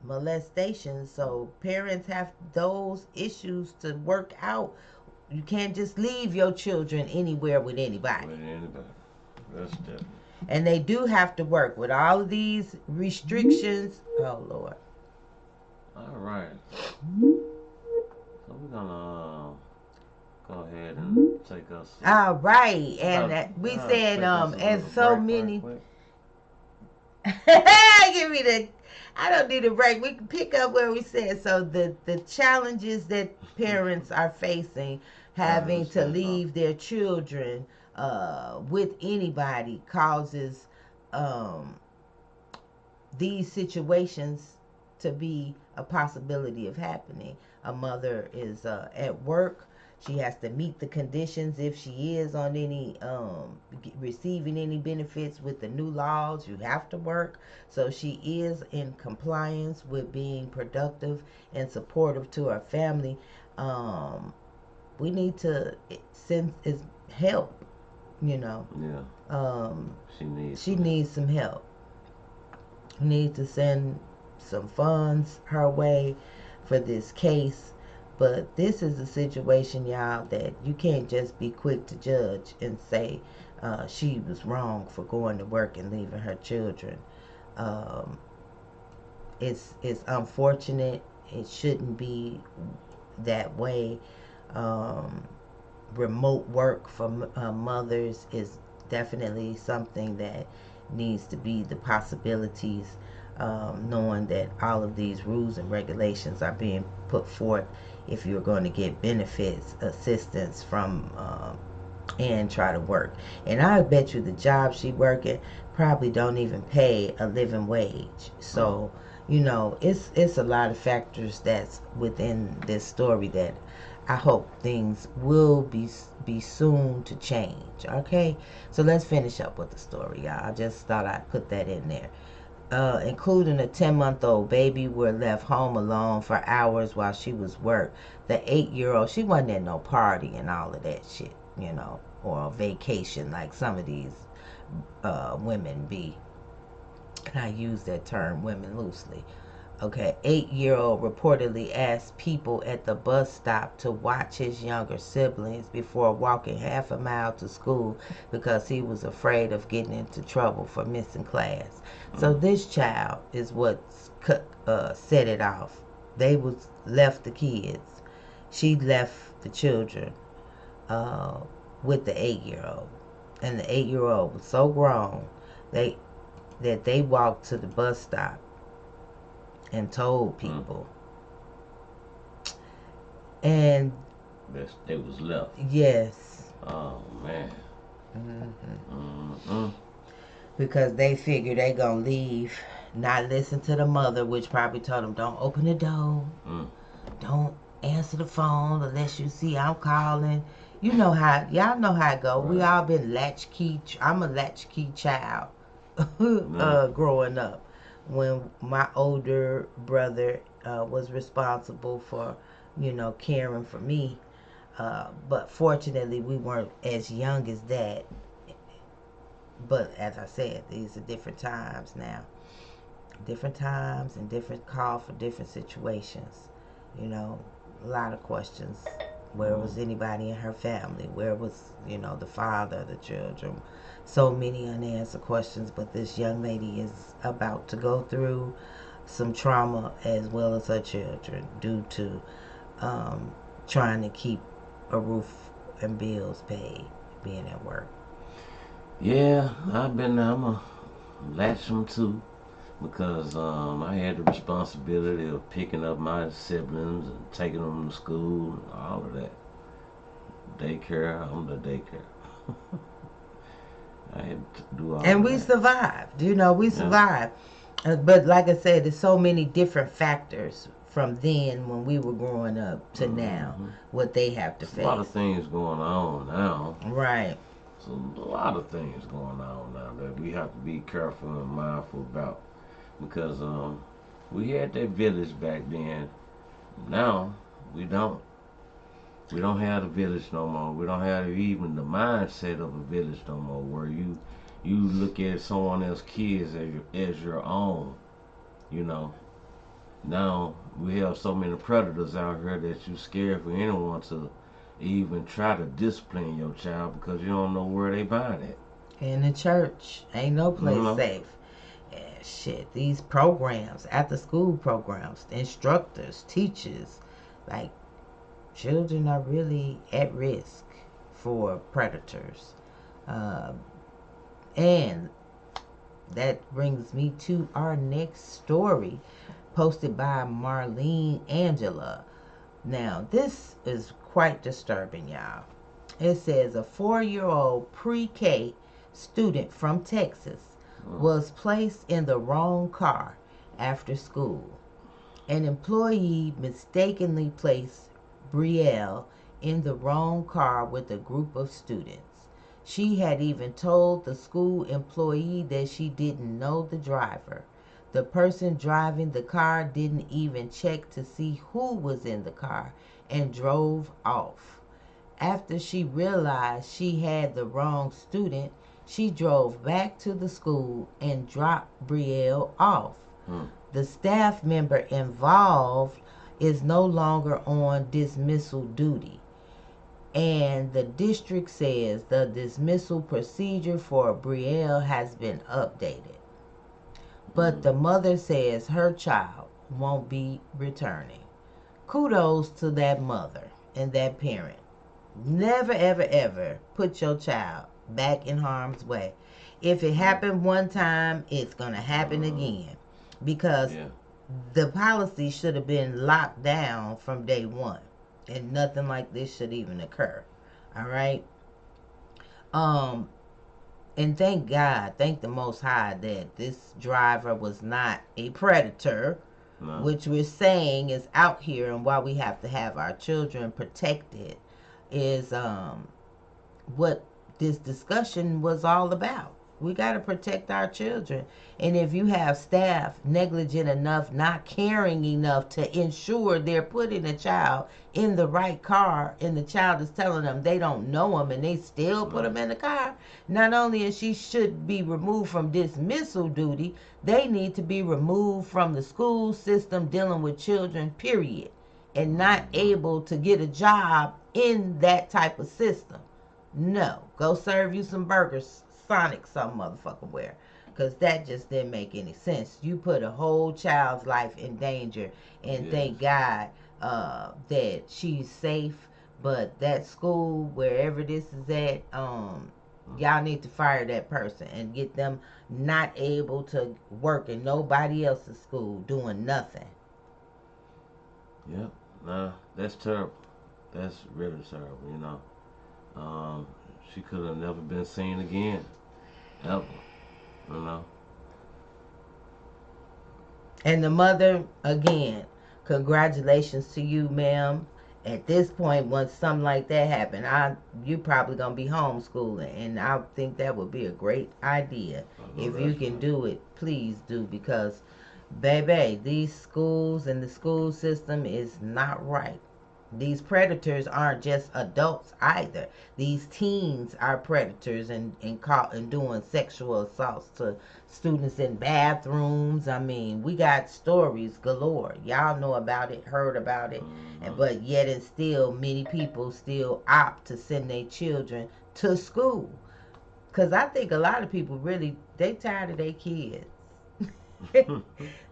[SPEAKER 5] Molestation. So parents have those issues to work out. You can't just leave your children anywhere with anybody.
[SPEAKER 6] That's different.
[SPEAKER 5] And they do have to work with all of these restrictions. Oh, Lord.
[SPEAKER 6] All right. So we're going to go ahead and take us.
[SPEAKER 5] All right. And we said, and so many. Give me the. I don't need a break. We can pick up where we said. So the challenges that parents are facing, having to leave their children with anybody, causes these situations to be a possibility of happening. A mother is at work. She has to meet the conditions if she is on any receiving any benefits with the new laws. You have to work. So she is in compliance with being productive and supportive to her family. We need to send help, you know.
[SPEAKER 6] Yeah.
[SPEAKER 5] She needs some help. We need to send some funds her way for this case. But this is a situation, y'all, that you can't just be quick to judge and say she was wrong for going to work and leaving her children. Um, it's unfortunate. It shouldn't be that way. Um, Remote work for mothers is definitely something that needs to be the possibilities, knowing that all of these rules and regulations are being put forth if you're going to get benefits, assistance from and try to work. And I bet you the job she working probably don't even pay a living wage. So, you know, it's a lot of factors that's within this story that I hope things will be soon to change. Okay, so let's finish up with the story, y'all. I just thought I'd put that in there. Including a 10-month-old baby, were left home alone for hours while she was work. The 8-year-old, she wasn't at no party and all of that shit, you know, or a vacation like some of these women be. And I use that term, women, loosely. Okay, 8-year-old reportedly asked people at the bus stop to watch his younger siblings before walking half a mile to school because he was afraid of getting into trouble for missing class. So this child is what set it off. They was left the kids. She left the children with the 8-year-old. And the 8-year-old was so grown that they walked to the bus stop and told people. And
[SPEAKER 6] They was left.
[SPEAKER 5] yes.
[SPEAKER 6] Oh man.
[SPEAKER 5] Because they figure they gonna leave, not listen to the mother, which probably told them, don't open the door, don't answer the phone unless you see I'm calling. You know how, y'all know how it go. Right. We all been latchkey. I'm a latchkey child growing up. When my older brother was responsible for, you know, caring for me. But fortunately, we weren't as young as that. But as I said, these are different times now. Different times and different call for different situations. You know, a lot of questions. Where was anybody in her family? Where was, you know, the father of the children? So many unanswered questions, but this young lady is about to go through some trauma as well as her children due to trying to keep a roof and bills paid, being at work.
[SPEAKER 6] Yeah, I'm a latch them too, because I had the responsibility of picking up my siblings and taking them to school and all of that. Daycare, I'm the daycare. I had to do all of that.
[SPEAKER 5] And we survived. You know, we survived. But like I said, there's so many different factors from then when we were growing up to now, what they have to face.
[SPEAKER 6] A lot of things going on now.
[SPEAKER 5] Right.
[SPEAKER 6] So a lot of things going on now that we have to be careful and mindful about, because we had that village back then. Now we don't. We don't have the village no more. We don't have even the mindset of a village no more, where you look at someone else's kids as your own. You know. Now we have so many predators out here that you're scared for anyone to even try to discipline your child, because you don't know where they buying it.
[SPEAKER 5] In the church, ain't no place safe. And shit, these programs, after school programs, instructors, teachers, like, children are really at risk for predators. And that brings me to our next story, posted by Marlene Angela. Now, this is quite disturbing, y'all. It says a 4-year-old pre-K student from Texas was placed in the wrong car after school. An employee mistakenly placed Brielle in the wrong car with a group of students. She had even told the school employee that she didn't know the driver. The person driving the car didn't even check to see who was in the car and drove off. After she realized she had the wrong student, she drove back to the school and dropped Brielle off. The staff member involved is no longer on dismissal duty. And the district says the dismissal procedure for Brielle has been updated. But the mother says her child won't be returning. Kudos to that mother and that parent. Never, ever, ever put your child back in harm's way. If it happened one time, it's going to happen again. Because the policy should have been locked down from day one. And nothing like this should even occur. All right? And thank God, thank the Most High that this driver was not a predator, which we're saying is out here, and why we have to have our children protected is what this discussion was all about. We got to protect our children. And if you have staff negligent enough, not caring enough to ensure they're putting a child in the right car, and the child is telling them they don't know him and they still put him in the car, not only is she should be removed from dismissal duty, they need to be removed from the school system dealing with children, period, and not able to get a job in that type of system. No, go serve you some burgers, Sonic some motherfucker where, because that just didn't make any sense. You put a whole child's life in danger, and thank God that she's safe. But that school, wherever this is at, y'all need to fire that person and get them not able to work in nobody else's school doing nothing.
[SPEAKER 6] Yep, nah, that's terrible. That's really terrible, you know. She could have never been seen again, ever, you know.
[SPEAKER 5] And the mother, again, congratulations to you, ma'am. At this point, once something like that happened, you probably gonna be homeschooling, and I think that would be a great idea. If you can do it, please do, because, baby, these schools and the school system is not right. These predators aren't just adults either. These teens are predators and caught and doing sexual assaults to students in bathrooms. I mean, we got stories galore. Y'all know about it, heard about it. But yet and still, many people still opt to send their children to school. Because I think a lot of people really, they tired of their kids.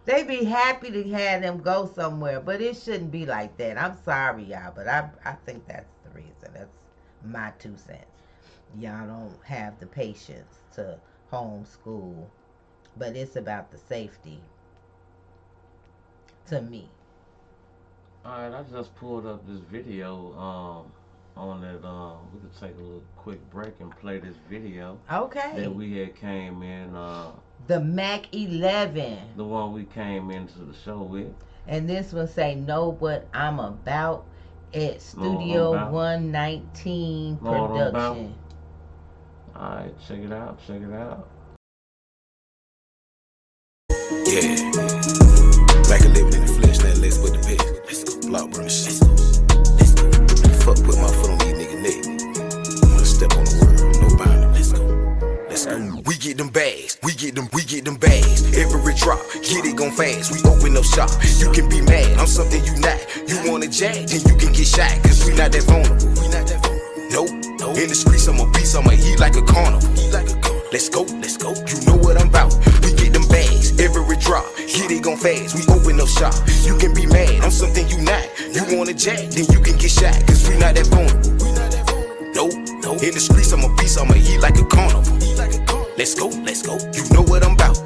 [SPEAKER 5] They be happy to have them go somewhere, but it shouldn't be like that. I'm sorry, y'all, but I think that's the reason. That's my 2 cents. Y'all don't have the patience to homeschool, but it's about the safety to me.
[SPEAKER 6] Alright, I just pulled up this video on it. We could take a little quick break and play this video.
[SPEAKER 5] Okay.
[SPEAKER 6] That we had came in.
[SPEAKER 5] The Mac 11.
[SPEAKER 6] The one we came into the show with.
[SPEAKER 5] And this one say, Know What I'm About at Studio 119 Production.
[SPEAKER 6] Alright, check it out, check it out.
[SPEAKER 7] Yeah. Like a living in the flesh, now let's put the pit. Let's go. Block brush. Let's go. Let's go. Fuck, put my foot on these nigga neck. I'm gonna step on the world, no boundary. Let's go. Let's go. We get them bags, we get them bags. Every drop, get it gon' fast. We open up shop. You can be mad, I'm something you not. You want a jack, then you can get shot, cause we not that vulnerable. We not that vulnerable. Nope. In the streets, I'm a beast, I'ma eat like a carnival. Let's go, let's go. You know what I'm about. We get them bags, every drop. Get it gon' fast, we open up shop. You can be mad, I'm something you not. You want a jack, then you can get shot, cause we not that vulnerable. Nope. In the streets, I'm a beast, I'ma eat like a carnival. Let's go, let's go. You know what I'm about.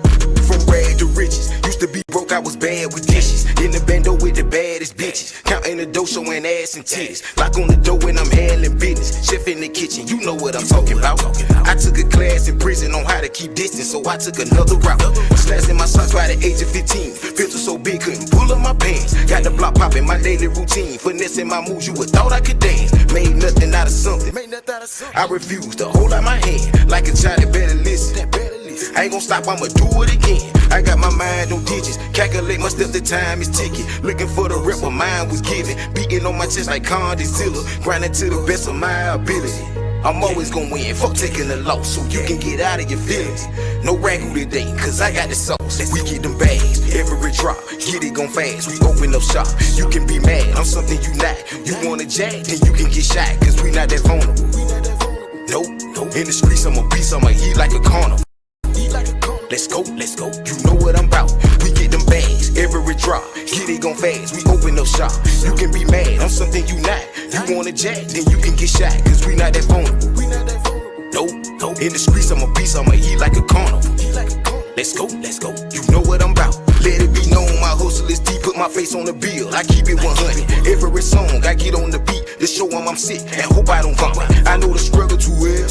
[SPEAKER 7] From rag to riches. Used to be broke, I was bad with dishes. In the bando with the baddest bitches. Counting the dough, showing ass and titties. Lock on the door when I'm handling business. Chef in the kitchen, you know what I'm talking about. I took a class in prison on how to keep distance, so I took another route. Slashing my socks by the age of 15. Pistol so big, couldn't pull up my pants. Got the block popping, my daily routine. Finessing my moves, you would thought I could dance. Made nothing out of something. I refuse to hold out my hand. Like a child that better listen. I ain't gon' stop, I'ma do it again. I got my mind on digits. Calculate my steps, the time is ticking. Looking for the rep, but mine was given. Beating on my chest like Condizilla. Grinding to the best of my ability. I'm always gonna win. Fuck taking the loss so you can get out of your feelings. No ragu today, cause I got the sauce. We get them bags, every drop. Get it gon' fast, we open up shop. You can be mad, I'm something you not. You want a jack, then you can get shot, cause we not that vulnerable. Nope, in the streets I'm a beast, I'ma eat like a carnival. Let's go, you know what I'm about. We get them bags, every drop. Get it gon' fast, we open up shop. You can be mad, I'm something you not. You want a jack, then you can get shot, cause we not that vulnerable. Nope, in the streets I'm a beast, I'ma eat like a carnival. Let's go, you know what I'm about. Let it be known, my hustle is deep, put my face on the bill. I keep it 100, every song I get on the beat to show them I'm sick and hope I don't vomit. I know the struggle too well,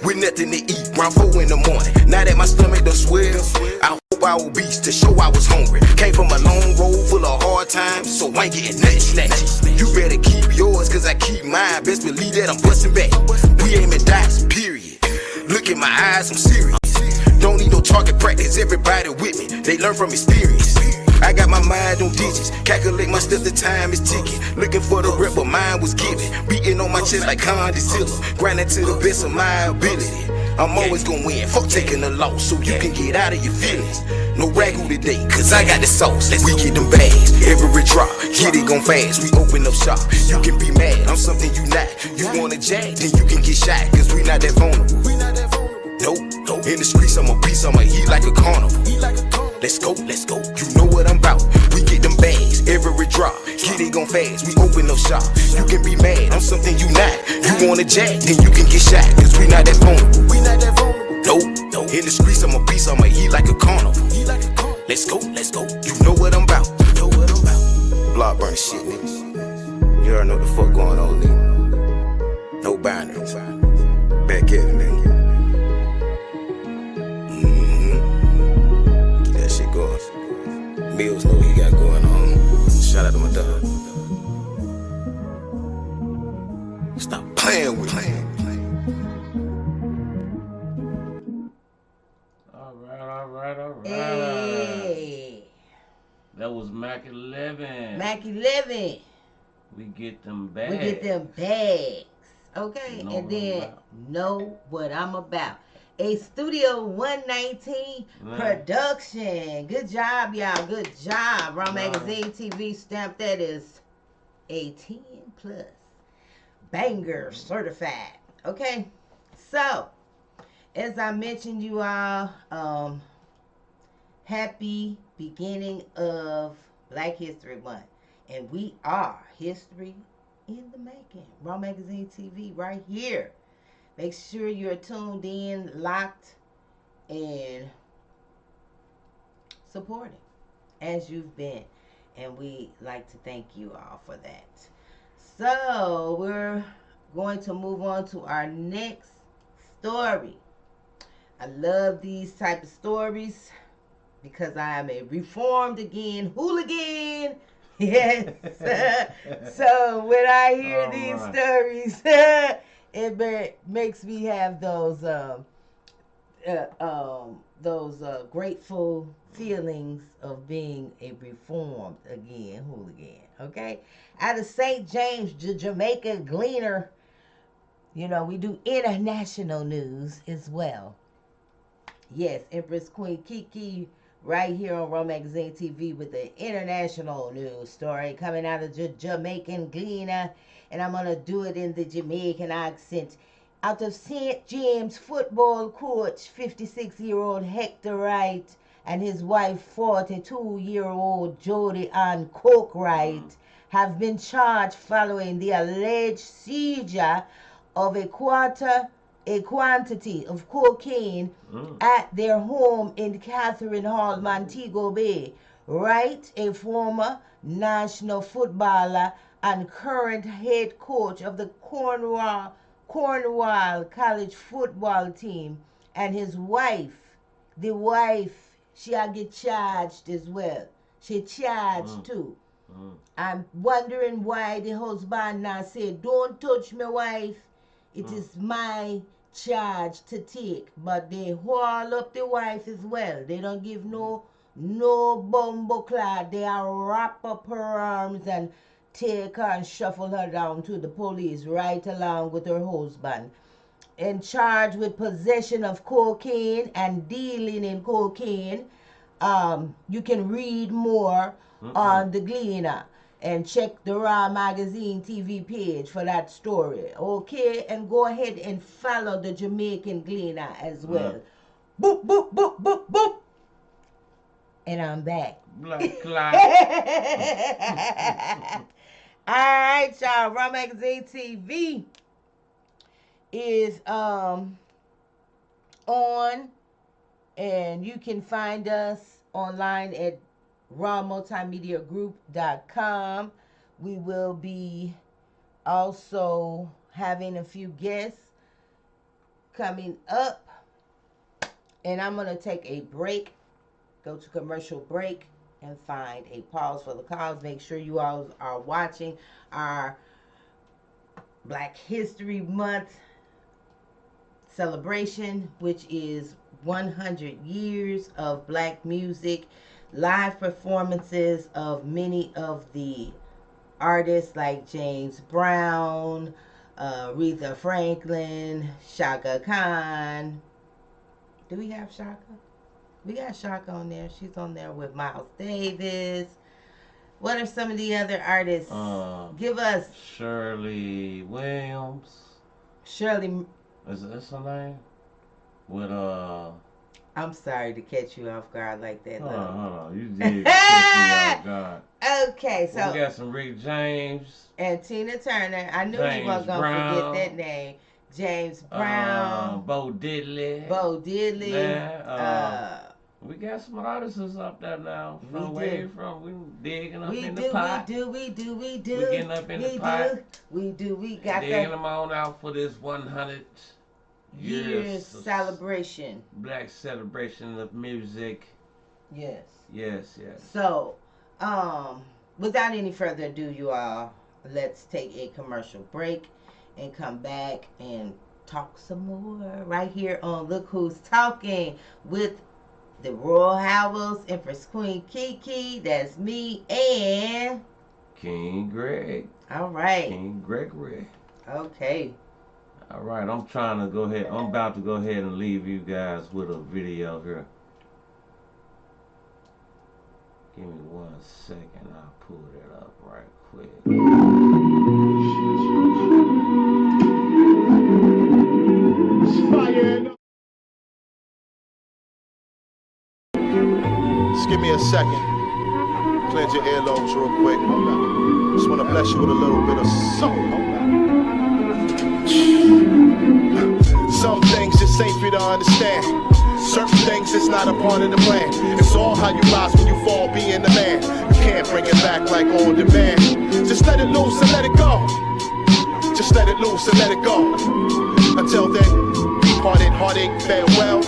[SPEAKER 7] with nothing to eat, round 4 in the morning. Now that my stomach done swell, I hope I was beast to show I was hungry. Came from a long road full of hard times, so I ain't getting nothing snatched. You better keep yours, cause I keep mine. Best believe that I'm busting back. We aim at dice, period. Look in my eyes, I'm serious. Don't need no target practice, everybody with me. They learn from experience. I got my mind on digits, calculate my steps, the time is ticking. Looking for the rep, but mine was given. Beating on my chest like Condizilla, grinding to the best of my ability. I'm always gonna win, fuck taking the loss, so you can get out of your feelings. No ragu today, cause I got the sauce. We get them bags, every drop. Get it gon' fast, we open up shop. You can be mad, I'm something you not. You want a jack, then you can get shot, cause we not that vulnerable. Nope, in the streets I'm a beast, I'ma eat like a carnival. Let's go, you know what I'm about. We get them bags, every drop. Get it gon' fast, we open up shop. You can be mad, I'm something you not. You want a jack, then you can get shot, cause we not that vulnerable. Nope, in the streets I'm a beast, I'ma eat like a carnival. Let's go, you know what I'm about. Block burning shit, niggas. You already know what the fuck going on, nigga. No boundaries. Back at it, nigga. Mills know what he got going on. Shout out to my dog. Stop playing with me.
[SPEAKER 6] Alright.
[SPEAKER 5] Hey.
[SPEAKER 6] That was Mac 11.
[SPEAKER 5] Mac 11.
[SPEAKER 6] We get them bags.
[SPEAKER 5] Okay,
[SPEAKER 6] Know
[SPEAKER 5] and
[SPEAKER 6] what
[SPEAKER 5] then
[SPEAKER 6] I'm about.
[SPEAKER 5] know what I'm about. A Studio 119 production. Good job, y'all. Good job. Raw Magazine TV stamp that is 18 plus. Banger certified. Okay. So, as I mentioned you all, happy beginning of Black History Month. And we are history in the making. Raw Magazine TV right here. Make sure you're tuned in, locked, and supporting as you've been. And we like to thank you all for that. So we're going to move on to our next story. I love these type of stories because I am a reformed again hooligan. Yes. So when I hear these stories, it makes me have those grateful feelings of being a reformed again hooligan. Okay, out of St. James, Jamaica Gleaner. You know, we do international news as well. Yes, Empress Queen Kiki right here on Raw Magazine TV with the international news story coming out of Jamaican Gleaner. And I'm going to do it in the Jamaican accent. Out of St. James, football coach 56-year-old Hector Wright and his wife 42-year-old Jody Ann Cook Wright have been charged following the alleged seizure of a quantity of cocaine at their home in Catherine Hall, Montego Bay. Wright, a former national footballer and current head coach of the Cornwall College football team, and his wife, she get charged as well. She charged too. I'm wondering why the husband now said, "Don't touch my wife. It is my charge to take." But they haul up the wife as well. They don't give no bumbo clad. They are wrap up her arms and take her and shuffle her down to the police right along with her husband. and charged with possession of cocaine and dealing in cocaine. You can read more on the Gleaner and check the Raw Magazine TV page for that story. Okay, and go ahead and follow the Jamaican Gleaner as well. Boop, boop, boop, boop, boop. And I'm back.
[SPEAKER 6] Black clock.
[SPEAKER 5] All right, y'all. Raw Magazine TV is on, and you can find us online at rawmultimediagroup.com. We will be also having a few guests coming up, and I'm going to take a break, go to commercial break, and find a pause for the cause. Make sure you all are watching our Black History Month celebration, which is 100 years of black music, live performances of many of the artists like James Brown, Aretha Franklin, Shaka Khan. Do we have Shaka? We got Shaka on there. She's on there with Miles Davis. What are some of the other artists? Give us.
[SPEAKER 6] Shirley Williams.
[SPEAKER 5] Shirley.
[SPEAKER 6] Is that her name? With
[SPEAKER 5] I'm sorry to catch you off guard like that.
[SPEAKER 6] Hold on. You did catch me off guard.
[SPEAKER 5] Okay, so
[SPEAKER 6] we got some Rick James
[SPEAKER 5] and Tina Turner. I knew
[SPEAKER 6] James
[SPEAKER 5] you weren't gonna forget that name. James Brown.
[SPEAKER 6] Bo Diddley. We got some artists up there now. We digging up in the pot.
[SPEAKER 5] We do.
[SPEAKER 6] We getting up in the pot.
[SPEAKER 5] We got
[SPEAKER 6] digging them on out for this 100
[SPEAKER 5] years celebration.
[SPEAKER 6] Black celebration of music.
[SPEAKER 5] Yes.
[SPEAKER 6] So,
[SPEAKER 5] without any further ado, you all, let's take a commercial break and come back and talk some more right here on Look Who's Talking with the Royal Howells, Empress Queen Kiki, that's me, and
[SPEAKER 6] King Greg.
[SPEAKER 5] All right.
[SPEAKER 6] King Gregory.
[SPEAKER 5] Okay.
[SPEAKER 6] All right, I'm about to go ahead and leave you guys with a video here. Give me 1 second, I'll pull it up right quick.
[SPEAKER 7] Just give me a second. Cleanse your earlobes real quick. Just want to bless you with a little bit of soul. Some things just ain't for you to understand. Certain things it's not a part of the plan. It's all how you rise when you fall, being the man. You can't bring it back like on demand. Just let it loose and let it go. Just let it loose and let it go. Until then, departed, heartache, farewell.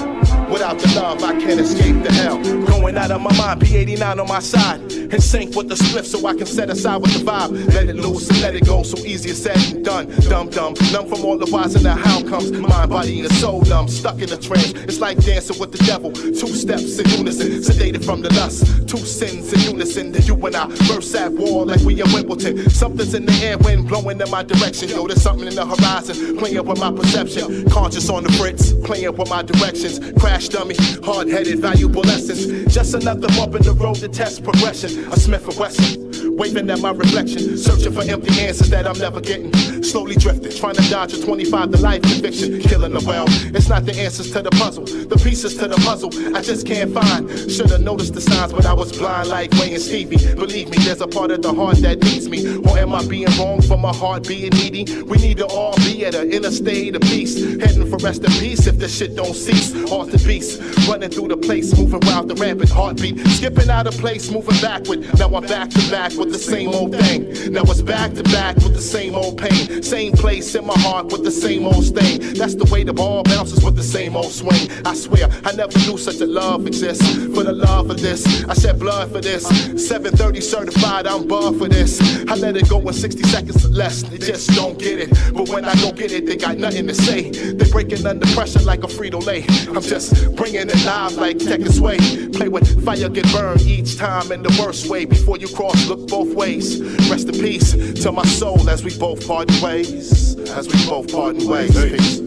[SPEAKER 7] Without the love, I can't escape the hell. Going out of my mind, P89 on my side. And sync with the spliff so I can set aside with the vibe. Let it loose and let it go, so easier said than done. Dumb, numb from all the whys and the how comes. Mind, body, and soul numb, stuck in a trance. It's like dancing with the devil. 2 steps in unison, sedated from the lust. 2 sins in unison, then you and I first at war like we at Wimbledon. Something's in the air, wind blowing in my direction. Yo, there's something in the horizon, playing with my perception. Conscious on the fritz, playing with my directions. Crash dummy, hard-headed, valuable lessons. Just another bump in the road to test progression. A Smith & Wesson, waving at my reflection, searching for empty answers that I'm never getting. Slowly drifting, trying to dodge a 25 to life conviction. Killing the well, it's not the answers to the puzzle, the pieces to the puzzle I just can't find. Should've noticed the signs, but I was blind like Wayne and Stevie. Believe me, there's a part of the heart that needs me. Or am I being wrong for my heart being needy? We need to all be at an inner state of peace, heading for rest in peace if the shit don't cease. Heart to beast, running through the place, moving wild the rampant heartbeat, skipping out of place, moving backward. Now I'm back to back with the same old thing. Now it's back to back with the same old pain. Same place in my heart with the same old stain. That's the way the ball bounces with the same old swing. I swear I never knew such a love exists. For the love of this, I shed blood for this. 730 certified, I'm buff for this. I let it go in 60 seconds or less. They just don't get it. But when I go get it, they got nothing to say. They breaking under pressure like a Frito-Lay. I'm just bringing it live like Tekken Sway. Play with fire, get burned each time in the worst way. Before you cross, look both ways. Rest in peace to my soul as we both part ways. As we both part ways. Peace.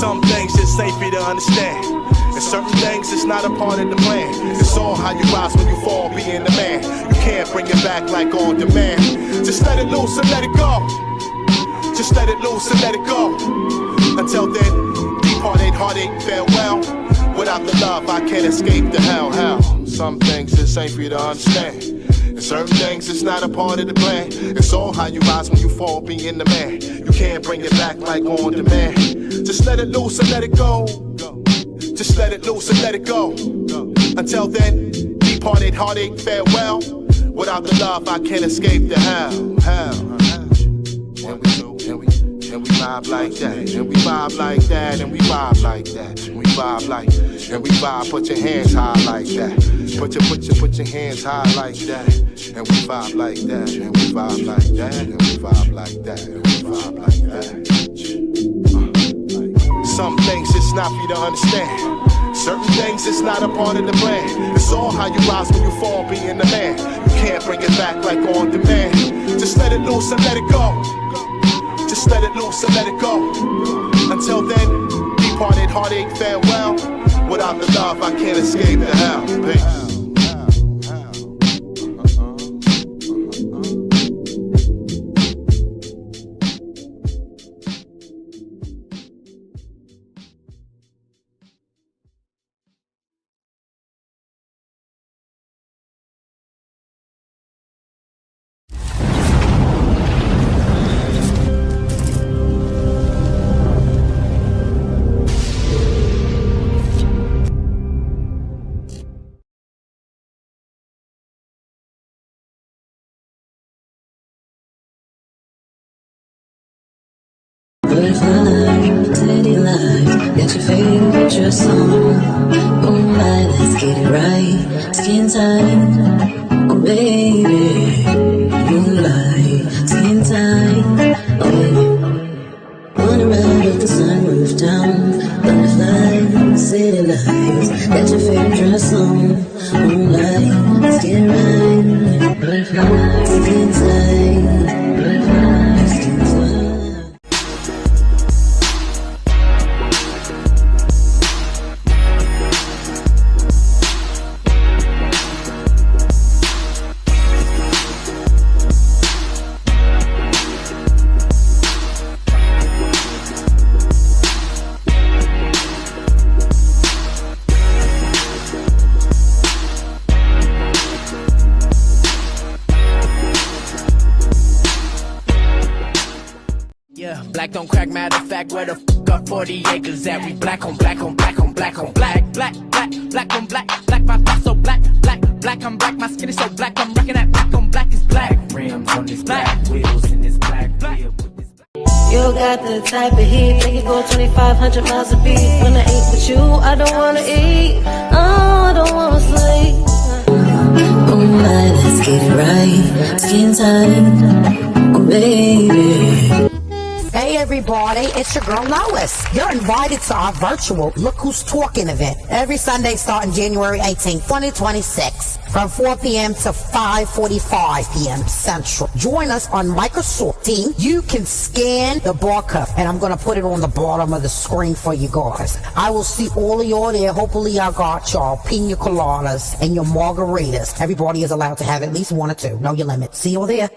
[SPEAKER 7] Some things just ain't for you to understand. And certain things, it's not a part of the plan. It's all how you rise when you fall, being the man. You can't bring it back like on demand. Just let it loose and let it go. Just let it loose and let it go. Until then, deep heartache, farewell. Without the love, I can't escape the hell. Some things just ain't for you to understand. And certain things, it's not a part of the plan. It's all how you rise when you fall, being the man. You can't bring it back like on demand. Just let it loose and let it go. Just let it loose and let it go. Until then, deep heartache, farewell. Without the love, I can't escape the hell. And we vibe like that. And we vibe like that. And we vibe like that. And we vibe like. And we vibe. Put your hands high like that. Put your hands high like that. And we vibe like that. And we vibe like that. And we vibe like that. And we vibe like that. Some things it's not for you to understand. Certain things it's not a part of the plan. It's all how you rise when you fall, being the man. You can't bring it back like on demand. Just let it loose and let it go. Just let it loose and let it go. Until then, deep heartache, farewell. Without the love, I can't escape the hell. Peace.
[SPEAKER 2] Butterfly, teddy light, got your favorite dress on. Moonlight, let's get it right. Skin tight, oh baby. Moonlight, skin tight, oh baby. Wanna ride up the sunroof down. Butterfly, city lights, got your favorite dress on. Moonlight, let's get it right. Butterfly, skin tight, butterfly, skin tight.
[SPEAKER 8] Black don't crack, matter of fact, where the f up 40 acres at? We black on black on black on black on black, black on black, black my thoughts so black, black I'm black, my skin is so black, I'm rocking that black on black is black. Rims on this black, wheels in this black, wheel with this black.
[SPEAKER 1] You got the type of heat, make it go 2,500 miles a beat. When I ain't with you, I don't wanna eat, oh, I don't wanna sleep.
[SPEAKER 2] Moonlight, let's get it right. Skin tight, oh baby.
[SPEAKER 3] Hey everybody, it's your girl Lois. You're invited to our virtual Look Who's Talking event every Sunday starting January 18th, 2026 from 4 p.m. to 5:45 p.m. Central. Join us on Microsoft Teams. You can scan the barcode and I'm going to put it on the bottom of the screen for you guys. I will see all of y'all there. Hopefully I got y'all pina coladas and your margaritas. Everybody is allowed to have at least one or two. Know your limit. See you there.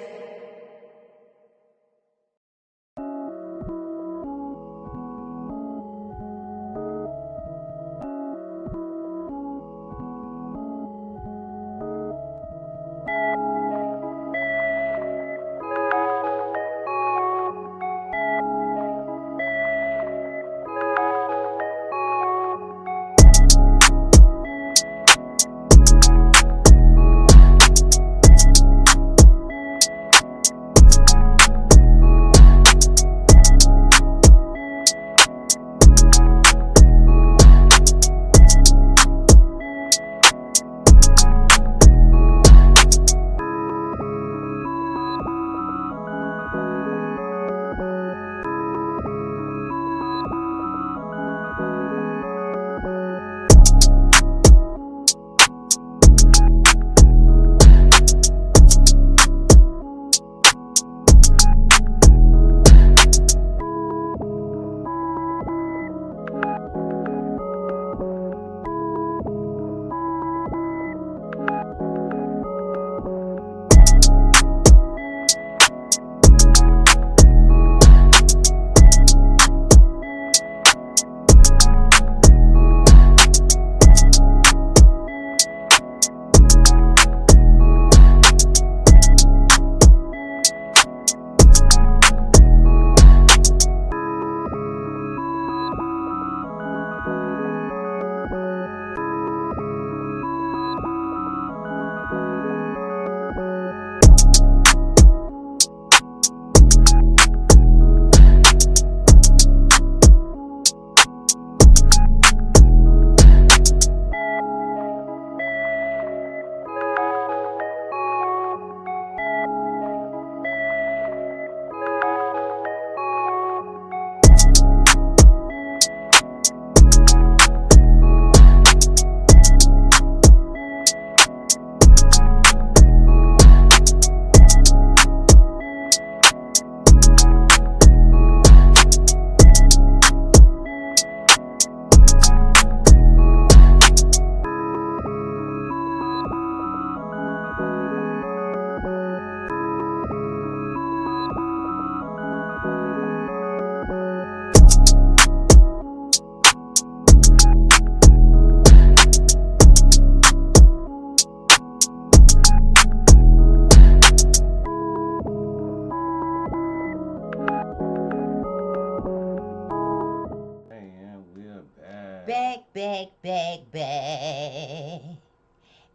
[SPEAKER 5] back.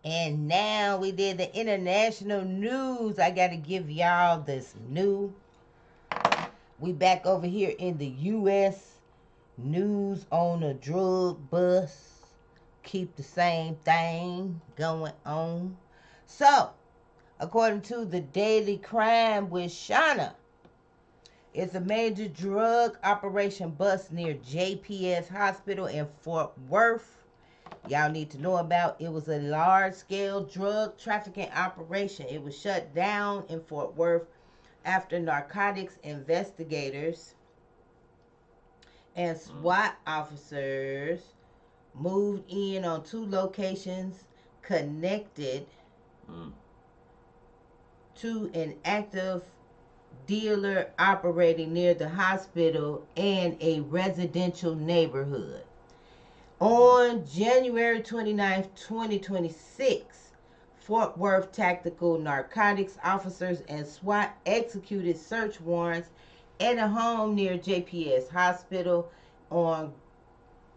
[SPEAKER 5] And now we did the international news. I got to give y'all this new. We back over here in the U.S. News on a drug bust. Keep the same thing going on. So, according to the Daily Crime with Shauna, it's a major drug operation bust near JPS Hospital in Fort Worth. Y'all need to know about it. Was a large-scale drug trafficking operation. It was shut down in Fort Worth after narcotics investigators and SWAT officers moved in on 2 locations connected to an active dealer operating near the hospital and a residential neighborhood. On January 29, 2026, Fort Worth Tactical Narcotics officers and SWAT executed search warrants at a home near JPS Hospital on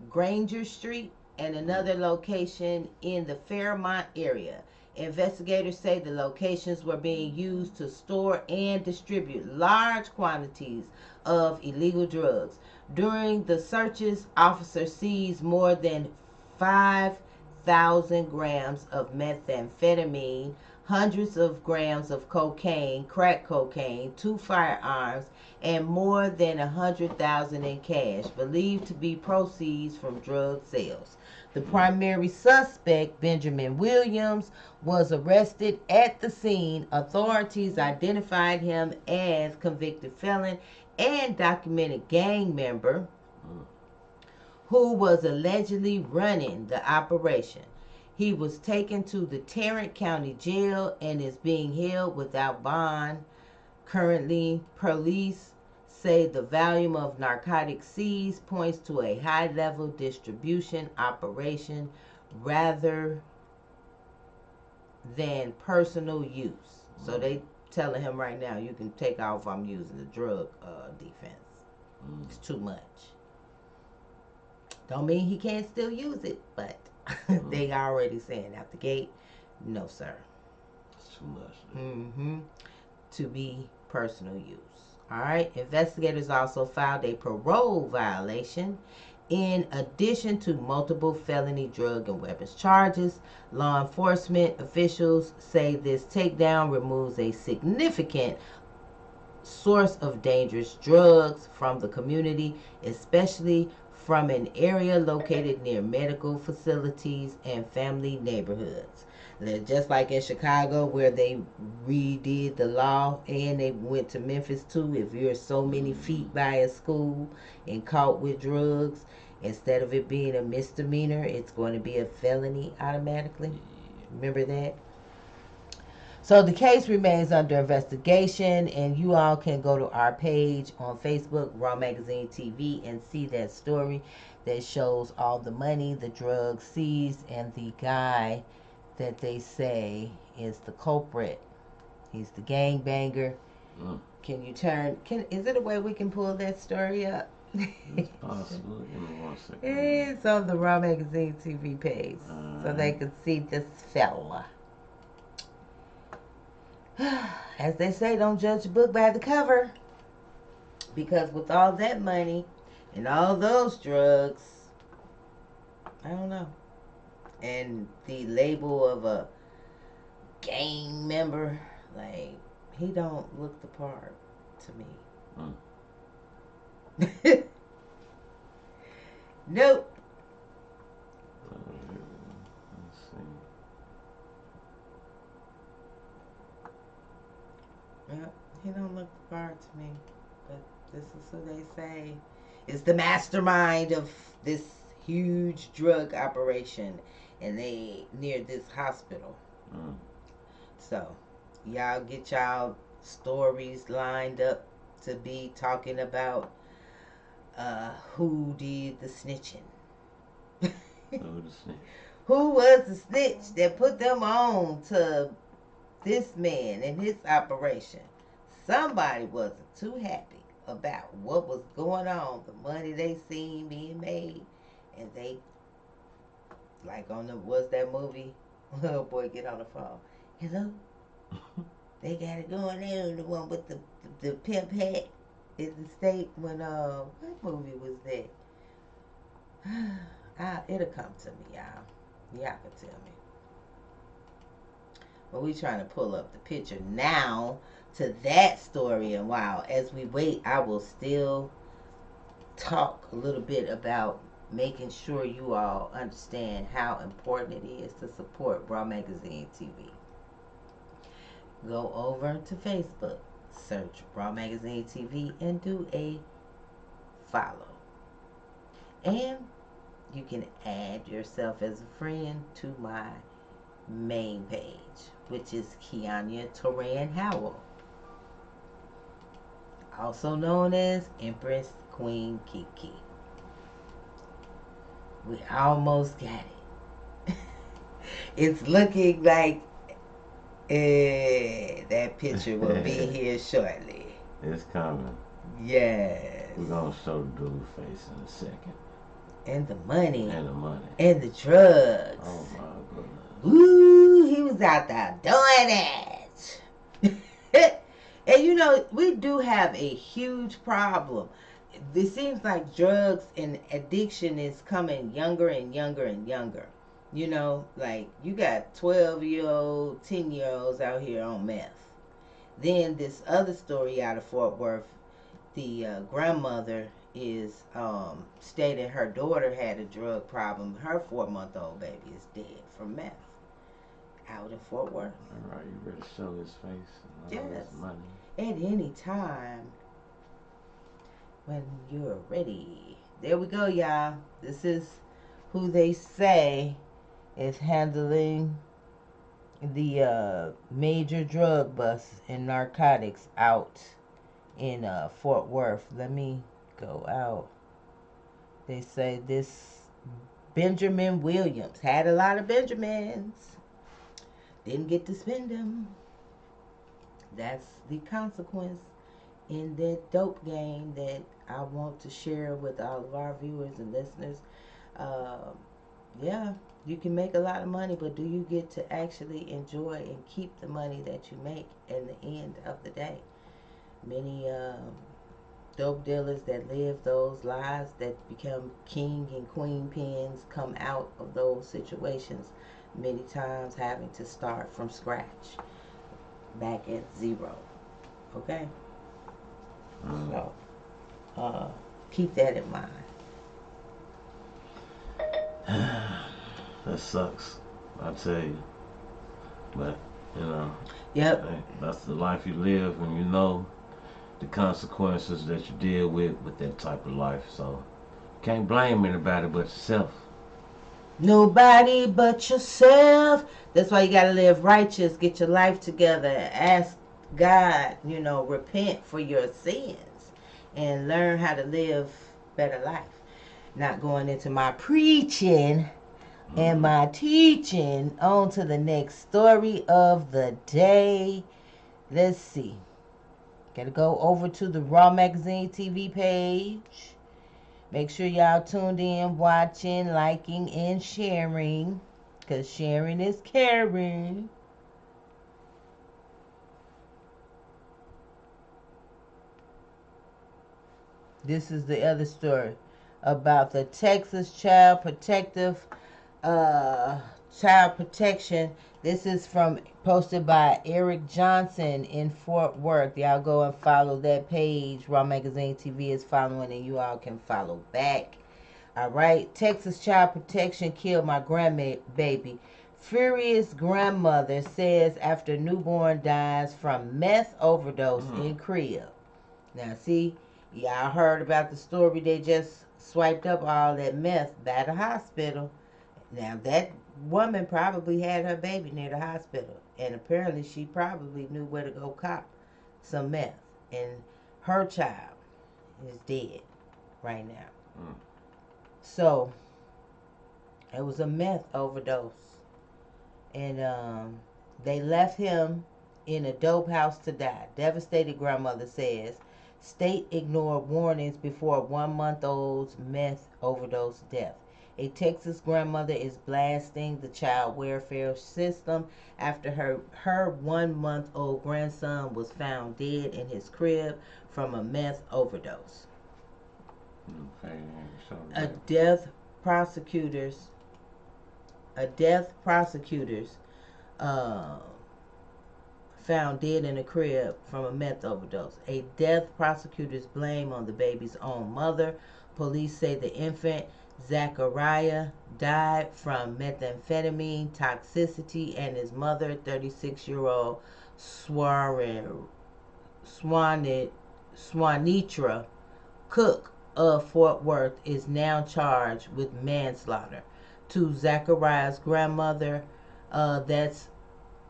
[SPEAKER 5] Granger Street and another location in the Fairmont area. Investigators say the locations were being used to store and distribute large quantities of illegal drugs. During the searches, officers seized more than 5,000 grams of methamphetamine, hundreds of grams of cocaine, crack cocaine, 2 firearms, and more than $100,000 in cash, believed to be proceeds from drug sales. The primary suspect, Benjamin Williams, was arrested at the scene. Authorities identified him as convicted felon and documented gang member who was allegedly running the operation. He was taken to the Tarrant County Jail and is being held without bond. Currently, police say the volume of narcotics seized points to a high-level distribution operation rather than personal use. So they telling him right now, you can take off, I'm using the drug defense. It's too much. Don't mean he can't still use it, but they already saying out the gate, no sir.
[SPEAKER 6] It's too much.
[SPEAKER 5] To be personal use. Alright, investigators also filed a parole violation. In addition to multiple felony drug and weapons charges, law enforcement officials say this takedown removes a significant source of dangerous drugs from the community, especially from an area located near medical facilities and family neighborhoods. Just like in Chicago where they redid the law, and they went to Memphis too. If you're so many feet by a school and caught with drugs, instead of it being a misdemeanor, it's going to be a felony automatically. Remember that? So the case remains under investigation, and you all can go to our page on Facebook, Raw Magazine TV, and see that story that shows all the money, the drugs seized, and the guy that they say is the culprit. He's the gangbanger. Can you turn? Is it a way we can pull that story up?
[SPEAKER 6] It's possible. Give me 1 second.
[SPEAKER 5] It's on the Raw Magazine TV page, so they can see this fella. As they say, don't judge a book by the cover. Because with all that money and all those drugs, I don't know. And the label of a gang member, like, he don't look the part to me. Nope.
[SPEAKER 6] Let's see.
[SPEAKER 5] Yep, he don't look the part to me. But this is who they say is the mastermind of this huge drug operation, and they near this hospital. So y'all get y'all stories lined up to be talking about who did the snitching. Who was the snitch that put them on to this man and his operation? Somebody wasn't too happy about what was going on, the money they seen being made, and they like on the what's that movie? Oh boy, get on the phone. Hello. They got it going there. The one with the pimp hat in the state when what movie was that? It'll come to me, y'all. Y'all can tell me. But we trying to pull up the picture now to that story, and wow, as we wait, I will still talk a little bit about making sure you all understand how important it is to support Raw Magazine TV. Go over to Facebook, search Raw Magazine TV, and do a follow. And you can add yourself as a friend to my main page, which is Kianya Toran Howell, also known as Empress Queen Kiki. We almost got it. It's looking like that picture will be here shortly.
[SPEAKER 6] It's coming.
[SPEAKER 5] Yes.
[SPEAKER 6] We're gonna show the dude face in a second.
[SPEAKER 5] And the money.
[SPEAKER 6] And the money.
[SPEAKER 5] And the drugs.
[SPEAKER 6] Oh my goodness.
[SPEAKER 5] Ooh, he was out there doing it. And you know, we do have a huge problem. It seems like drugs and addiction is coming younger and younger and younger. You know, like you got 12-year-old, 10-year-olds out here on meth. Then this other story out of Fort Worth, the grandmother is stating her daughter had a drug problem. Her 4-month-old baby is dead from meth out in Fort Worth.
[SPEAKER 6] All right, you ready to show his face and all
[SPEAKER 5] Yes.
[SPEAKER 6] this money?
[SPEAKER 5] At any time when you're ready. There we go, y'all. This is who they say is handling the major drug bust and narcotics out in Fort Worth. Let me go out. They say this Benjamin Williams had a lot of Benjamins. Didn't get to spend them. That's the consequence in that dope game that I want to share with all of our viewers and listeners. Yeah, you can make a lot of money, but do you get to actually enjoy and keep the money that you make in the end of the day? Many dope dealers that live those lives, that become king and queen pins, come out of those situations many times having to start from scratch, back at zero. Okay? So, keep that in mind.
[SPEAKER 6] That sucks, I tell you. But, you know,
[SPEAKER 5] Yep.
[SPEAKER 6] hey, that's the life you live, and you know the consequences that you deal with that type of life. So, can't blame anybody but yourself.
[SPEAKER 5] Nobody but yourself. That's why you gotta live righteous, get your life together, ask God, you know, repent for your sins, and learn how to live better life. Not going into my preaching and my teaching. On to the next story of the day. Let's see. Gotta go over to the Raw Magazine TV page. Make sure y'all tuned in, watching, liking, and sharing, because sharing is caring. This is the other story about the Texas Child Protection. This is posted by Eric Johnson in Fort Worth. Y'all go and follow that page. Raw Magazine TV is following, and you all can follow back. All right. Texas Child Protection killed my grandbaby. Furious grandmother says after newborn dies from meth overdose in crib. Now, see, y'all heard about the story. They just swiped up all that meth by the hospital. Now, that woman probably had her baby near the hospital, and apparently she probably knew where to go cop some meth, and her child is dead right now. So it was a meth overdose, and they left him in a dope house to die. Devastated grandmother says state ignored warnings before 1-month-old's meth overdose death. A Texas grandmother is blasting the child welfare system after her 1-month-old grandson was found dead in his crib from a meth overdose.
[SPEAKER 6] Okay, so
[SPEAKER 5] A death prosecutors found dead in a crib from a meth overdose. A death prosecutors blame on the baby's own mother. Police say the infant, Zachariah, died from methamphetamine toxicity, and his mother, 36-year-old Swanitra Cook of Fort Worth, is now charged with manslaughter. To Zachariah's grandmother, that's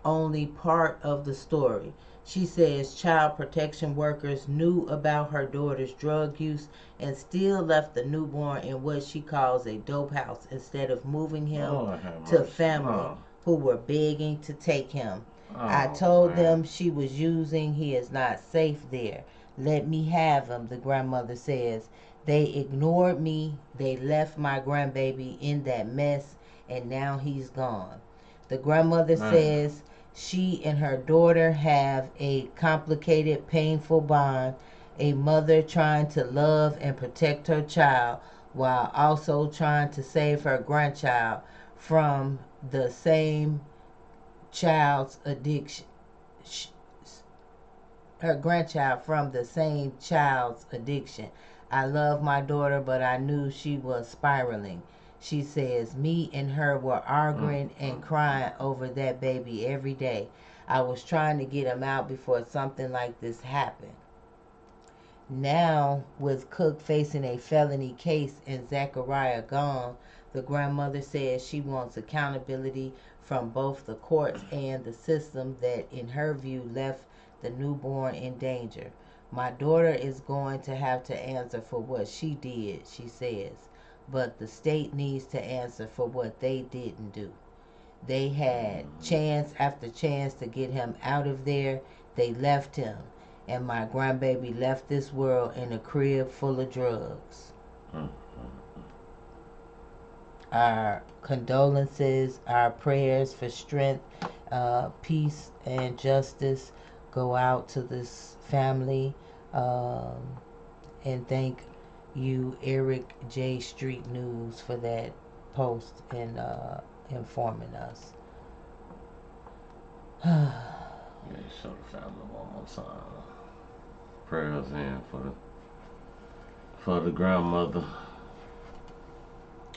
[SPEAKER 5] only part of the story. She says child protection workers knew about her daughter's drug use and still left the newborn in what she calls a dope house instead of moving him to family who were begging to take him. I told them she was using. He is not safe there. Let me have him, the grandmother says. They ignored me. They left my grandbaby in that mess, and now he's gone. The grandmother says she and her daughter have a complicated, painful bond, a mother trying to love and protect her child while also trying to save her grandchild from the same child's addiction. Her grandchild from the same child's addiction. I love my daughter, but I knew she was spiraling. She says, me and her were arguing and crying over that baby every day. I was trying to get him out before something like this happened. Now, with Cook facing a felony case and Zachariah gone, the grandmother says she wants accountability from both the courts and the system that, in her view, left the newborn in danger. My daughter is going to have to answer for what she did, she says. But the state needs to answer for what they didn't do. They had chance after chance to get him out of there. They left him. And my grandbaby left this world in a crib full of drugs. Our condolences, our prayers for strength, peace, and justice go out to this family. And thank you, Eric J. Street News, for that post and informing us.
[SPEAKER 6] Yeah, show the family one more time. Prayers in for the grandmother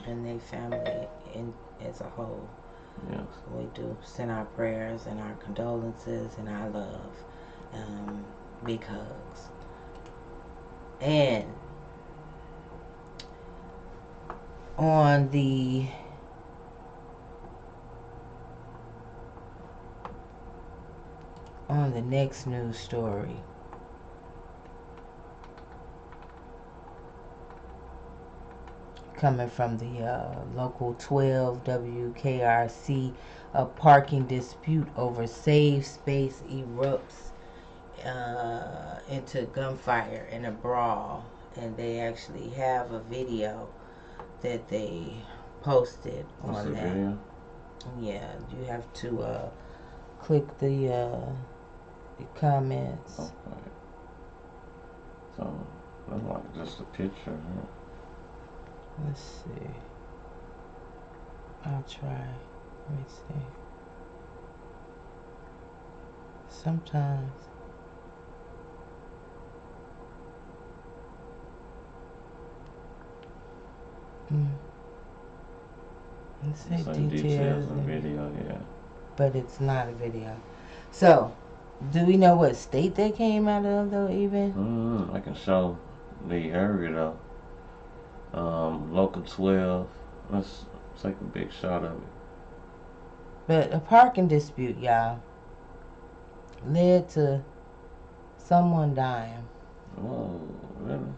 [SPEAKER 5] and their family as a whole.
[SPEAKER 6] Yes.
[SPEAKER 5] We do send our prayers and our condolences and our love. Big hugs. And on the next news story, coming from the local 12 WKRC, a parking dispute over safe space erupts into gunfire and a brawl. And they actually have a video that they posted on that. Video? Yeah, you have to click the comments.
[SPEAKER 6] Okay. So, looks like just a picture, huh?
[SPEAKER 5] Let's see. I'll try. Let me see. Sometimes. Let's say details
[SPEAKER 6] of video, yeah.
[SPEAKER 5] But it's not a video. So, do we know what state they came out of, though, even?
[SPEAKER 6] I can show the area, though. Local 12. Let's take a big shot of it.
[SPEAKER 5] But a parking dispute, y'all, led to someone dying.
[SPEAKER 6] Oh, really?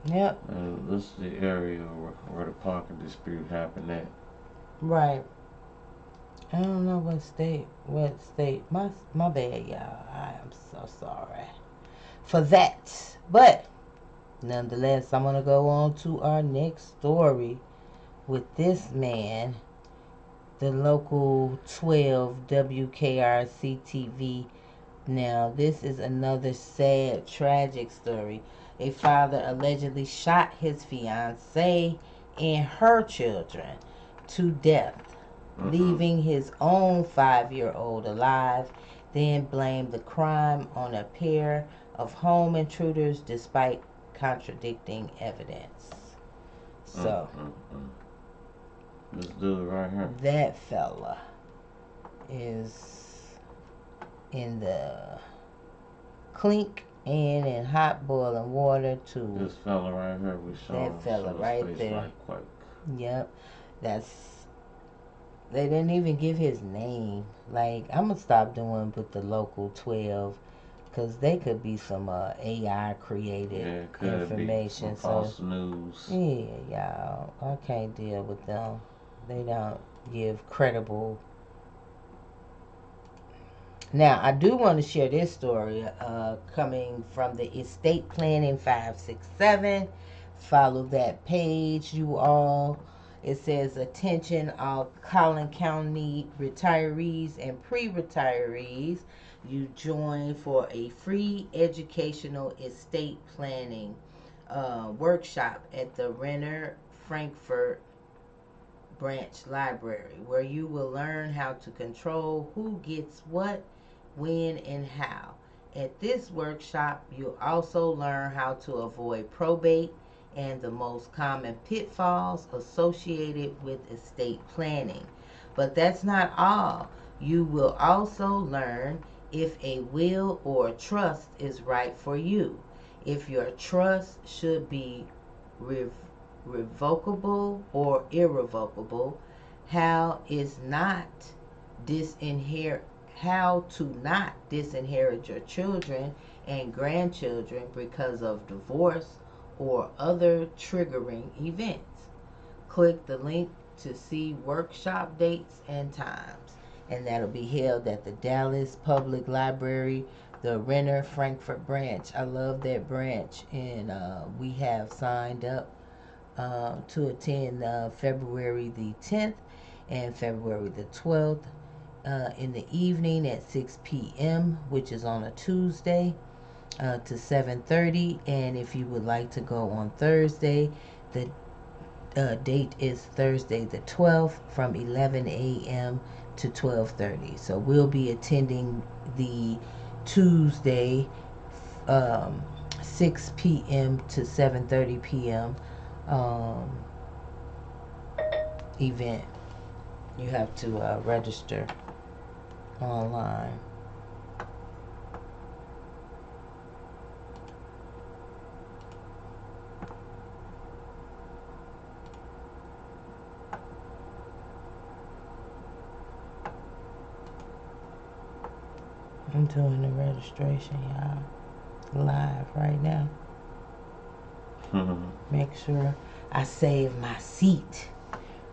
[SPEAKER 5] Yep.
[SPEAKER 6] And this is the area where the parking dispute happened at.
[SPEAKER 5] Right. I don't know what state. My bad, y'all. I am so sorry for that. But nonetheless, I'm going to go on to our next story. with this man, the local 12 WKRC TV. Now, this is another sad, tragic story. A father allegedly shot his fiancée and her children to death, leaving his own 5-year-old alive, then blamed the crime on a pair of home intruders despite contradicting evidence. So,
[SPEAKER 6] This dude right here.
[SPEAKER 5] that fella is in the clink and in hot boiling water too.
[SPEAKER 6] This fella right here, we saw
[SPEAKER 5] That fella
[SPEAKER 6] his
[SPEAKER 5] right
[SPEAKER 6] face
[SPEAKER 5] there.
[SPEAKER 6] right quick.
[SPEAKER 5] Yep, they didn't even give his name. Like, I'm gonna stop doing with the local 12, because they could be some AI created information.
[SPEAKER 6] Be false news.
[SPEAKER 5] Yeah, y'all, I can't deal with them. They don't give credible. Now, I do want to share this story coming from the Estate Planning 567. Follow that page, you all. It says, attention all Collin County retirees and pre-retirees. You join for a free educational estate planning workshop at the Renner Frankfurt Branch Library, where you will learn how to control who gets what, when, and how. At this workshop, you'll also learn how to avoid probate and the most common pitfalls associated with estate planning. But that's not all. You will also learn if a will or trust is right for you, if your trust should be revocable or irrevocable, how to not disinherit your children and grandchildren because of divorce or other triggering events. Click the link to see workshop dates and times, and that'll be held at the Dallas Public Library, the Renner Frankfurt branch. I love that branch, and we have signed up to attend February the 10th and February the 12th in the evening at 6 p.m., which is on a Tuesday, to 7:30. And if you would like to go on Thursday, the date is Thursday the 12th from 11 a.m. to 12:30. So we'll be attending the Tuesday 6 p.m. to 7:30 p.m. Event. You have to register online. I'm doing the registration, y'all, live right now. Make sure I save my seat.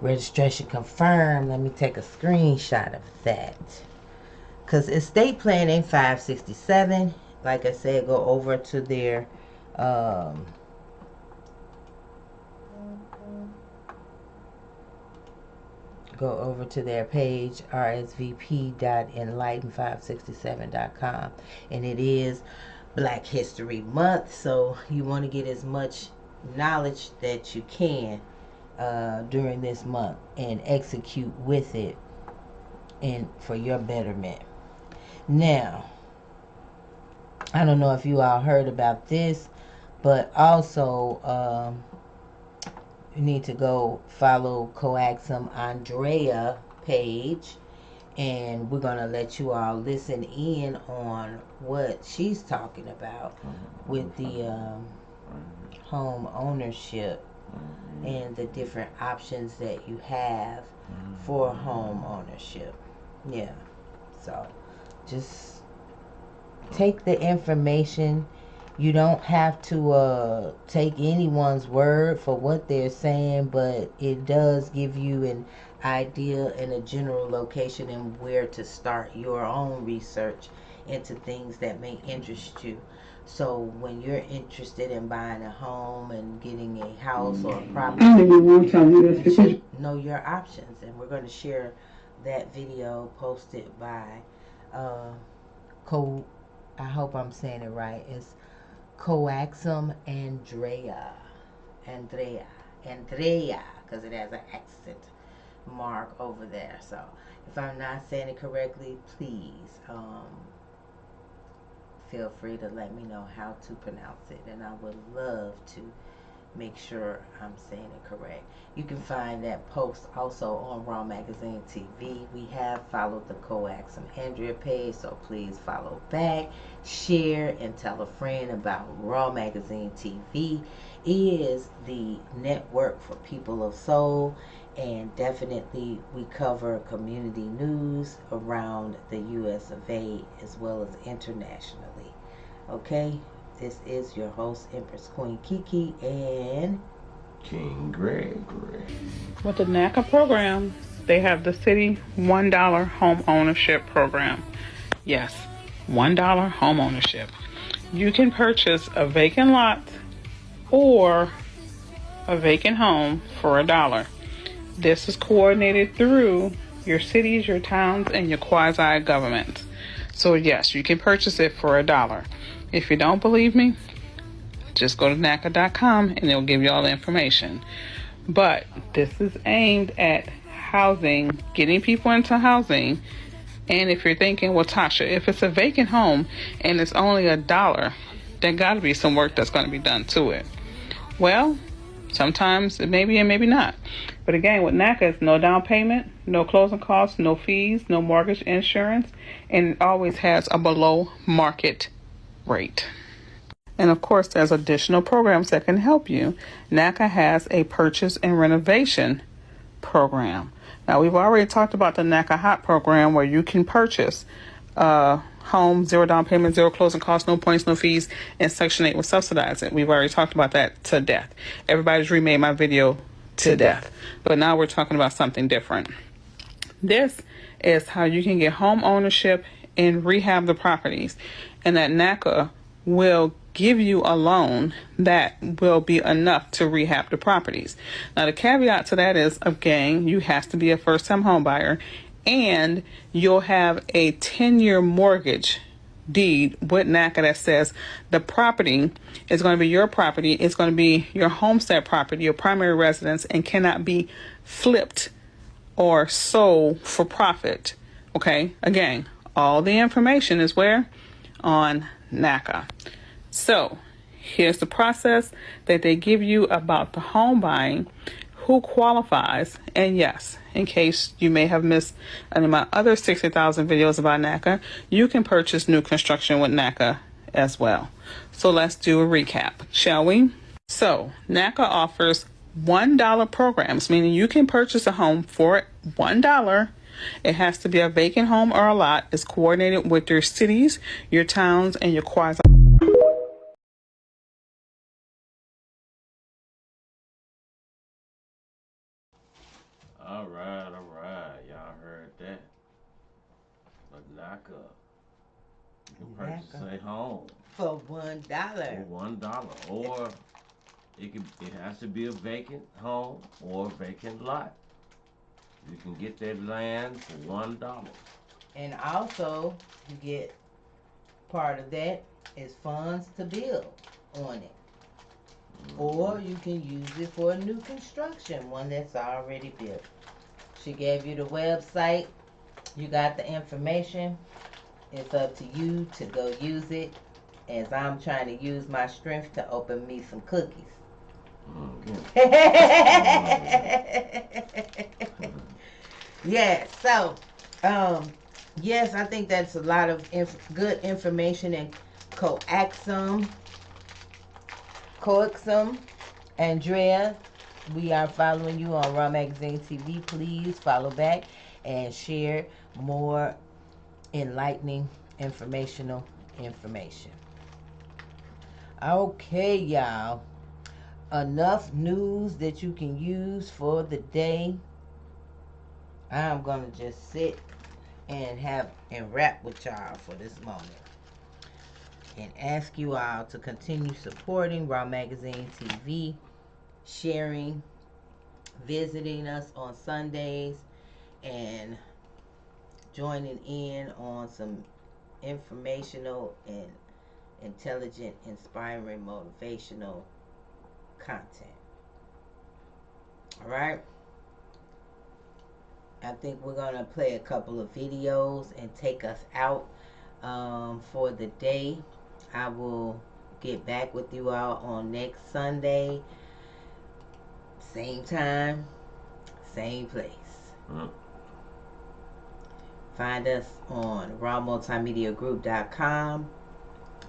[SPEAKER 5] Registration confirmed. Let me take a screenshot of that. Because estate planning 567, like I said, go over to their page, rsvp.enlighten567.com. And it is Black History Month, so you want to get as much knowledge that you can during this month and execute with it and for your betterment. Now, I don't know if you all heard about this, but also you need to go follow Coaxum Andrea page, and we're gonna let you all listen in on what she's talking about with the home ownership and the different options that you have for home ownership. Yeah, so just take the information. You don't have to take anyone's word for what they're saying, but it does give you an idea and a general location and where to start your own research into things that may interest you. So when you're interested in buying a home and getting a house or a property, you should know your options. And we're going to share that video posted by I hope I'm saying it right. It's Coaxum Andrea, because it has an accent mark over there. So if I'm not saying it correctly, please feel free to let me know how to pronounce it, and I would love to make sure I'm saying it correct. You can find that post also on Raw Magazine TV. We have followed the Coaxum Andrea page, so please follow back, share, and tell a friend about Raw Magazine TV. It is the network for people of soul, and definitely we cover community news around the US of A as well as internationally. Okay? This is your host, Empress Queen Kiki and
[SPEAKER 6] King Gregory.
[SPEAKER 9] With the NACA program, they have the City $1 home ownership program. Yes, $1 home ownership. You can purchase a vacant lot or a vacant home for $1. This is coordinated through your cities, your towns, and your quasi-governments. So yes, you can purchase it for $1. If you don't believe me, just go to NACA.com and it'll give you all the information. But this is aimed at housing, getting people into housing. And if you're thinking, well, Tasha, if it's a vacant home and it's only $1, there got to be some work that's going to be done to it. Well, sometimes it may be and maybe not. But again, with NACA, it's no down payment, no closing costs, no fees, no mortgage insurance, and it always has a below market rate. And of course, there's additional programs that can help you. NACA has a purchase and renovation program. Now, we've already talked about the NACA Hot program where you can purchase home, zero down payment, zero closing costs, no points, no fees, and Section 8 will subsidize it. We've already talked about that to death. Everybody's remade my video to death. But now we're talking about something different. This is how you can get home ownership and rehab the properties. And that NACA will give you a loan that will be enough to rehab the properties. Now, the caveat to that is, again, you have to be a first-time home buyer, and you'll have a 10-year mortgage deed with NACA that says the property is going to be your property. It's going to be your homestead property, your primary residence, and cannot be flipped or sold for profit. Okay? Again, all the information is where? On NACA. So, here's the process that they give you about the home buying, who qualifies, and yes, in case you may have missed any of my other 60,000 videos about NACA, you can purchase new construction with NACA as well. So let's do a recap, shall we? So, NACA offers $1 programs, meaning you can purchase a home for $1. It has to be a vacant home or a lot. It's coordinated with your cities, your towns, and your quasi.
[SPEAKER 6] All right. Y'all heard that. But NACA, you can purchase a home
[SPEAKER 5] for $1.
[SPEAKER 6] For $1, or it has to be a vacant home or a vacant lot. You can get that land for $1.
[SPEAKER 5] And also, you get part of that is funds to build on it. Or you can use it for a new construction, one that's already built. She gave you the website. You got the information. It's up to you to go use it, as I'm trying to use my strength to open me some cookies. Yeah, so yes, I think that's a lot of good information. And Coaxum Andrea, we are following you on Raw Magazine TV. Please follow back and share more enlightening informational information. Okay, y'all, enough news that you can use for the day. I'm gonna just sit and rap with y'all for this moment. And ask you all to continue supporting Raw Magazine TV, sharing, visiting us on Sundays, and joining in on some informational and intelligent, inspiring, motivational content. All right. I think we're going to play a couple of videos and take us out for the day. I will get back with you all on next Sunday. Same time, same place. Find us on rawmultimediagroup.com,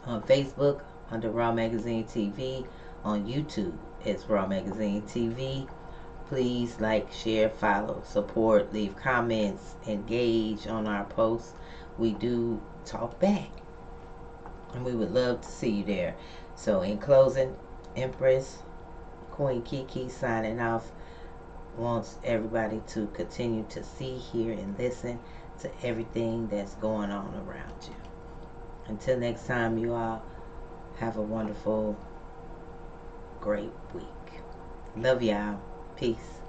[SPEAKER 5] on Facebook under Raw Magazine TV, on YouTube it's Raw Magazine TV. Please like, share, follow, support, leave comments, engage on our posts. We do talk back, and we would love to see you there. So in closing, Empress Queen Kiki signing off. Wants everybody to continue to see, hear, and listen to everything that's going on around you. Until next time, you all have a wonderful, great week. Love y'all. Peace.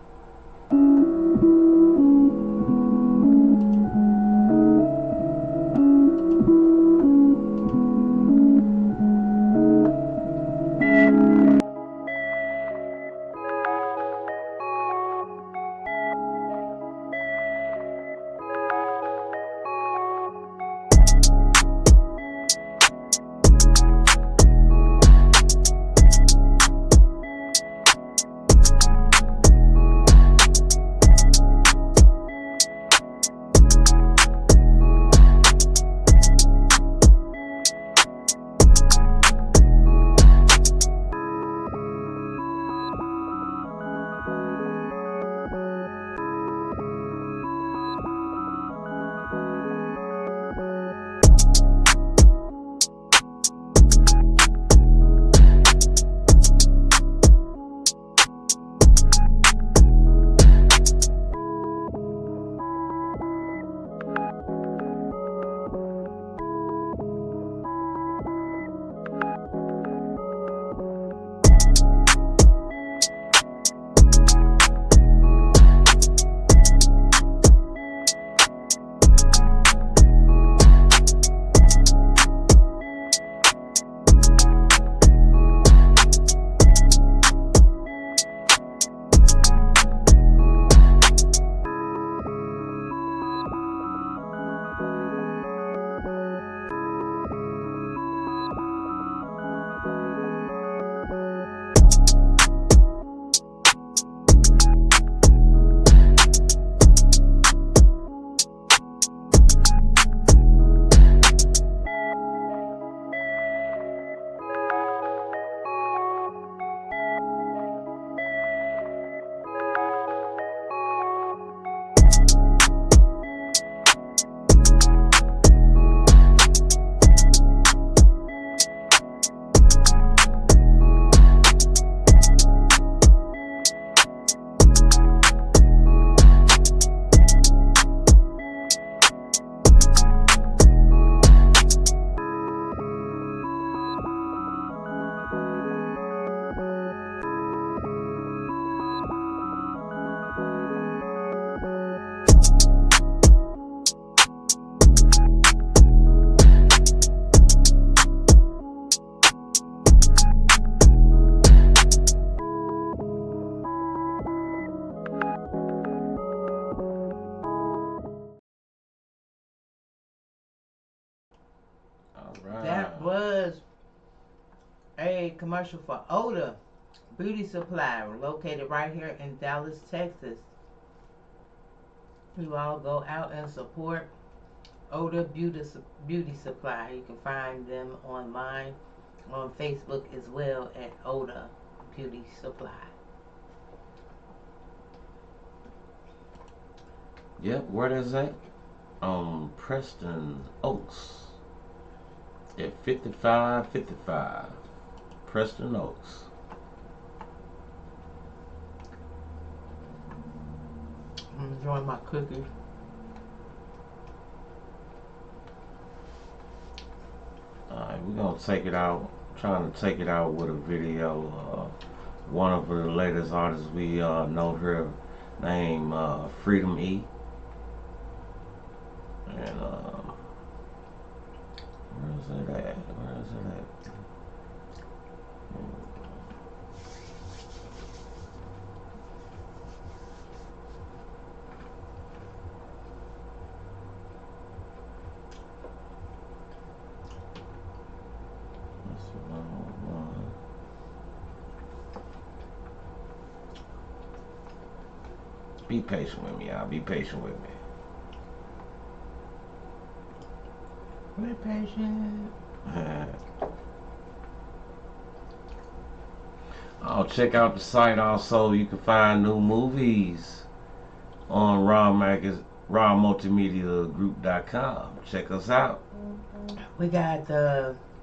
[SPEAKER 5] That was a commercial for Oda Beauty Supply, located right here in Dallas, Texas. You all go out and support Oda Beauty Supply. You can find them online on Facebook as well at Oda Beauty Supply.
[SPEAKER 6] Yep, where is that? Preston Oaks. At 5555 Preston Oaks.
[SPEAKER 5] I'm enjoying my cookies.
[SPEAKER 6] Alright, we're gonna take it out. Trying to take it out with a video. One of the latest artists we know her name Freedom E. And where is it at? Where is it at? That's the one. Be patient with me, y'all. Be patient with me.
[SPEAKER 5] We're patient.
[SPEAKER 6] Oh, check out the site also. You can find new movies on rawmultimediagroup.com. Check us out.
[SPEAKER 5] We got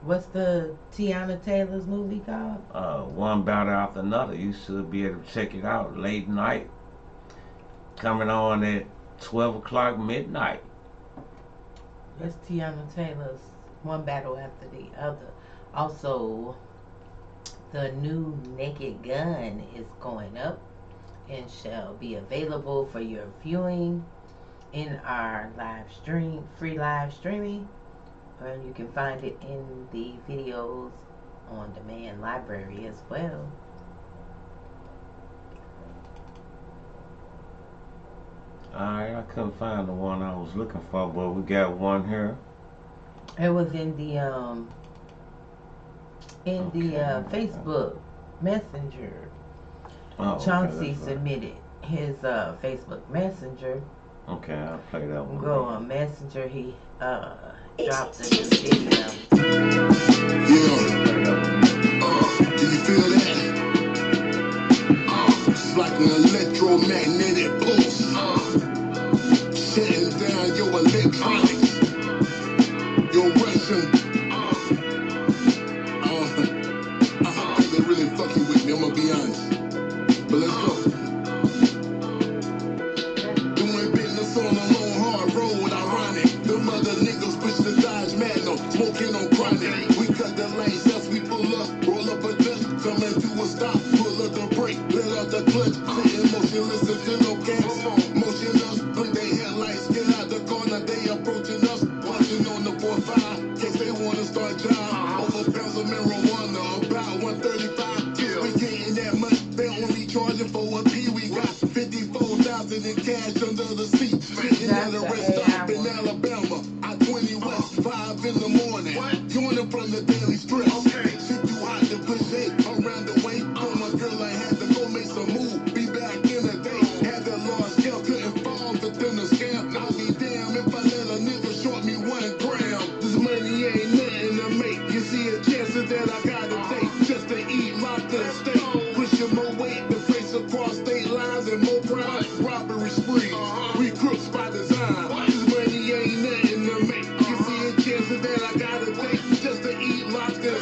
[SPEAKER 5] what's the Tiana Taylor's movie called?
[SPEAKER 6] One battle after another. You should be able to check it out late night. Coming on at 12 o'clock midnight.
[SPEAKER 5] That's Tiana Taylor's One Battle After the Other. Also, the new Naked Gun is going up and shall be available for your viewing in our live stream, free live streaming. And you can find it in the videos on demand library as well.
[SPEAKER 6] Alright, I couldn't find the one I was looking for, but we got one here.
[SPEAKER 5] It was in the Facebook Messenger.
[SPEAKER 6] Oh,
[SPEAKER 5] Chauncey
[SPEAKER 6] okay, right.
[SPEAKER 5] submitted his Facebook Messenger.
[SPEAKER 6] Okay, I'll play that one.
[SPEAKER 5] Go on Messenger. He dropped the new video.
[SPEAKER 7] Do you feel that? It's like an electromagnetic pulse. Shutting down your electronics. Your Russian. I think they're really fucking with me, I'm gonna be honest. But let's go. Doing business on a long, hard road, ironic. The mother niggas push the Dodge Magnum, smoking on chronic. We cut the lanes as we pull up, roll up a dust, coming to a stop, pull up the brake, let out the clutch, sitting motionless until no gas. Motionless, blink they headlights, get out the corner, they approaching us, watching on the 4-5, case they wanna start job. Over pounds of marijuana, about 135. We getting that much, they only charging for a P. We got 54,000 in cash under the seat. Sitting at a rest stop in Alabama. I-20 West, 5 in the morning. Joining from the Daily Stress. Shit too hot to push it around the way. Told my girl I had to go make some move. Be back in the day. Had that large scale, couldn't fall within the scam. I'll be damn if I let a nigga short me 1 gram. This money ain't nothing to make. You see a chances that I gotta take just to eat my estate. Pushing more weight to face across state lines and more crime. Robbery spree. We crooks by design. This money ain't nothing to make. You see a chances that I gotta take just to eat my estate.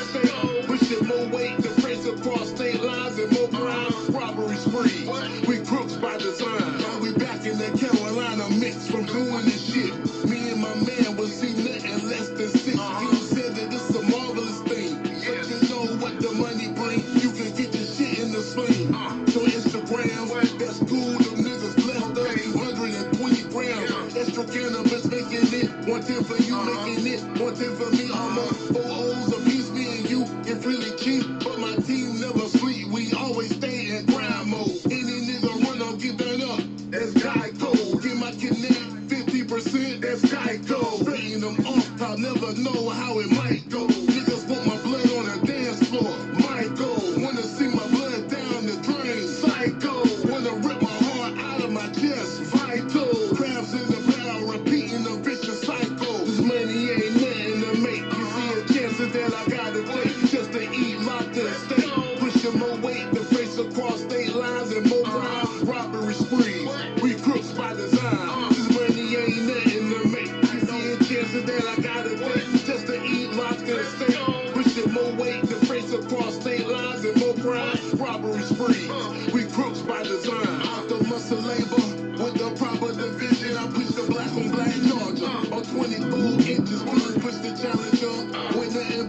[SPEAKER 7] Pushing more weight to face across state lines and more crime. Robbery spree. We crooks by design. Now we back in the Carolina mix from doing this shit. Me and my man will see nothing less than 6. You said that this a marvelous thing. But you know what the money bring. You can get your shit in the sling. So Instagram, that's cool. Them niggas blessed us 220 grams. Extra cannabis making it. 110 for you making it. 110 for me. Almost 4 O's a piece. Me and you, it's really cheap. But my team never sleep. We always stay in grind mode. Any nigga run on, get that up. That's Geico. Get my connect 50%. That's Geico. Paying them off. I'll never know how it might go. Niggas want my blood on the dance floor. Michael, wanna see my blood down the drain. Psycho, wanna rip my heart out of my chest. Vital, crabs in the barrel, repeating the vicious cycle. This money ain't nothing to make. You see a chances that I gotta take just to eat my estate. Pushing more weight to face across state lines and more crime. Robbery sprees. We crooks by design. This money ain't nothing to make. You see a chances that I gotta take just to eat my estate. Pushing more weight to face across state lines and more crime. Robbery sprees. We crooks by design. After muscle labor with the proper division, I push the black on black charger. On 24 inches, push the challenger. With nothing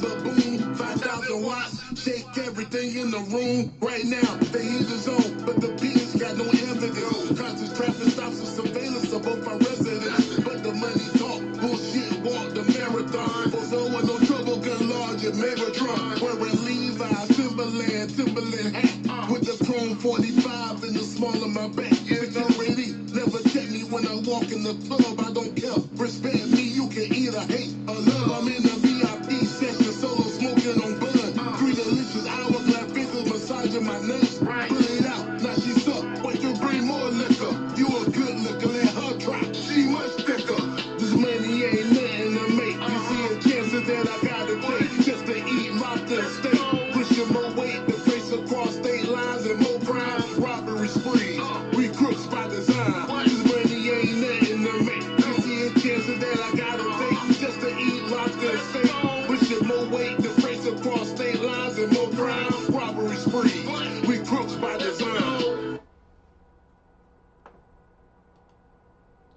[SPEAKER 10] and watch. Shake everything in the room right now. The heat is on, but the beats got no evidence. Conscious traffic stops and surveillance of both our residents. But the money talk, bullshit walk the marathon. For so with no trouble, gun large and Megatron. Wearing Levi's, Timberland hat. With the chrome 45 in the small of my back. Already never check me when I walk in the club. I don't care. Respect me, you can either hate or love. I'm in the VIP session, solo smoking on bud. 3 delicious hourglass fingers massaging my nuts. Pull it out, now she suck. Wait to bring more liquor. You a good looker, let her drop. She much thicker. This money ain't nothing to make. You see the chances that I gotta take just to eat lobster and steak. Pushing more weight, the face across state lines and more crime. Robbery sprees. We crooks by design. This money ain't nothing to make. You see the chances that I gotta take just to eat lobster and steak. Pushing more weight, the face across state lines and more crime. Robbery sprees. We crooks by design.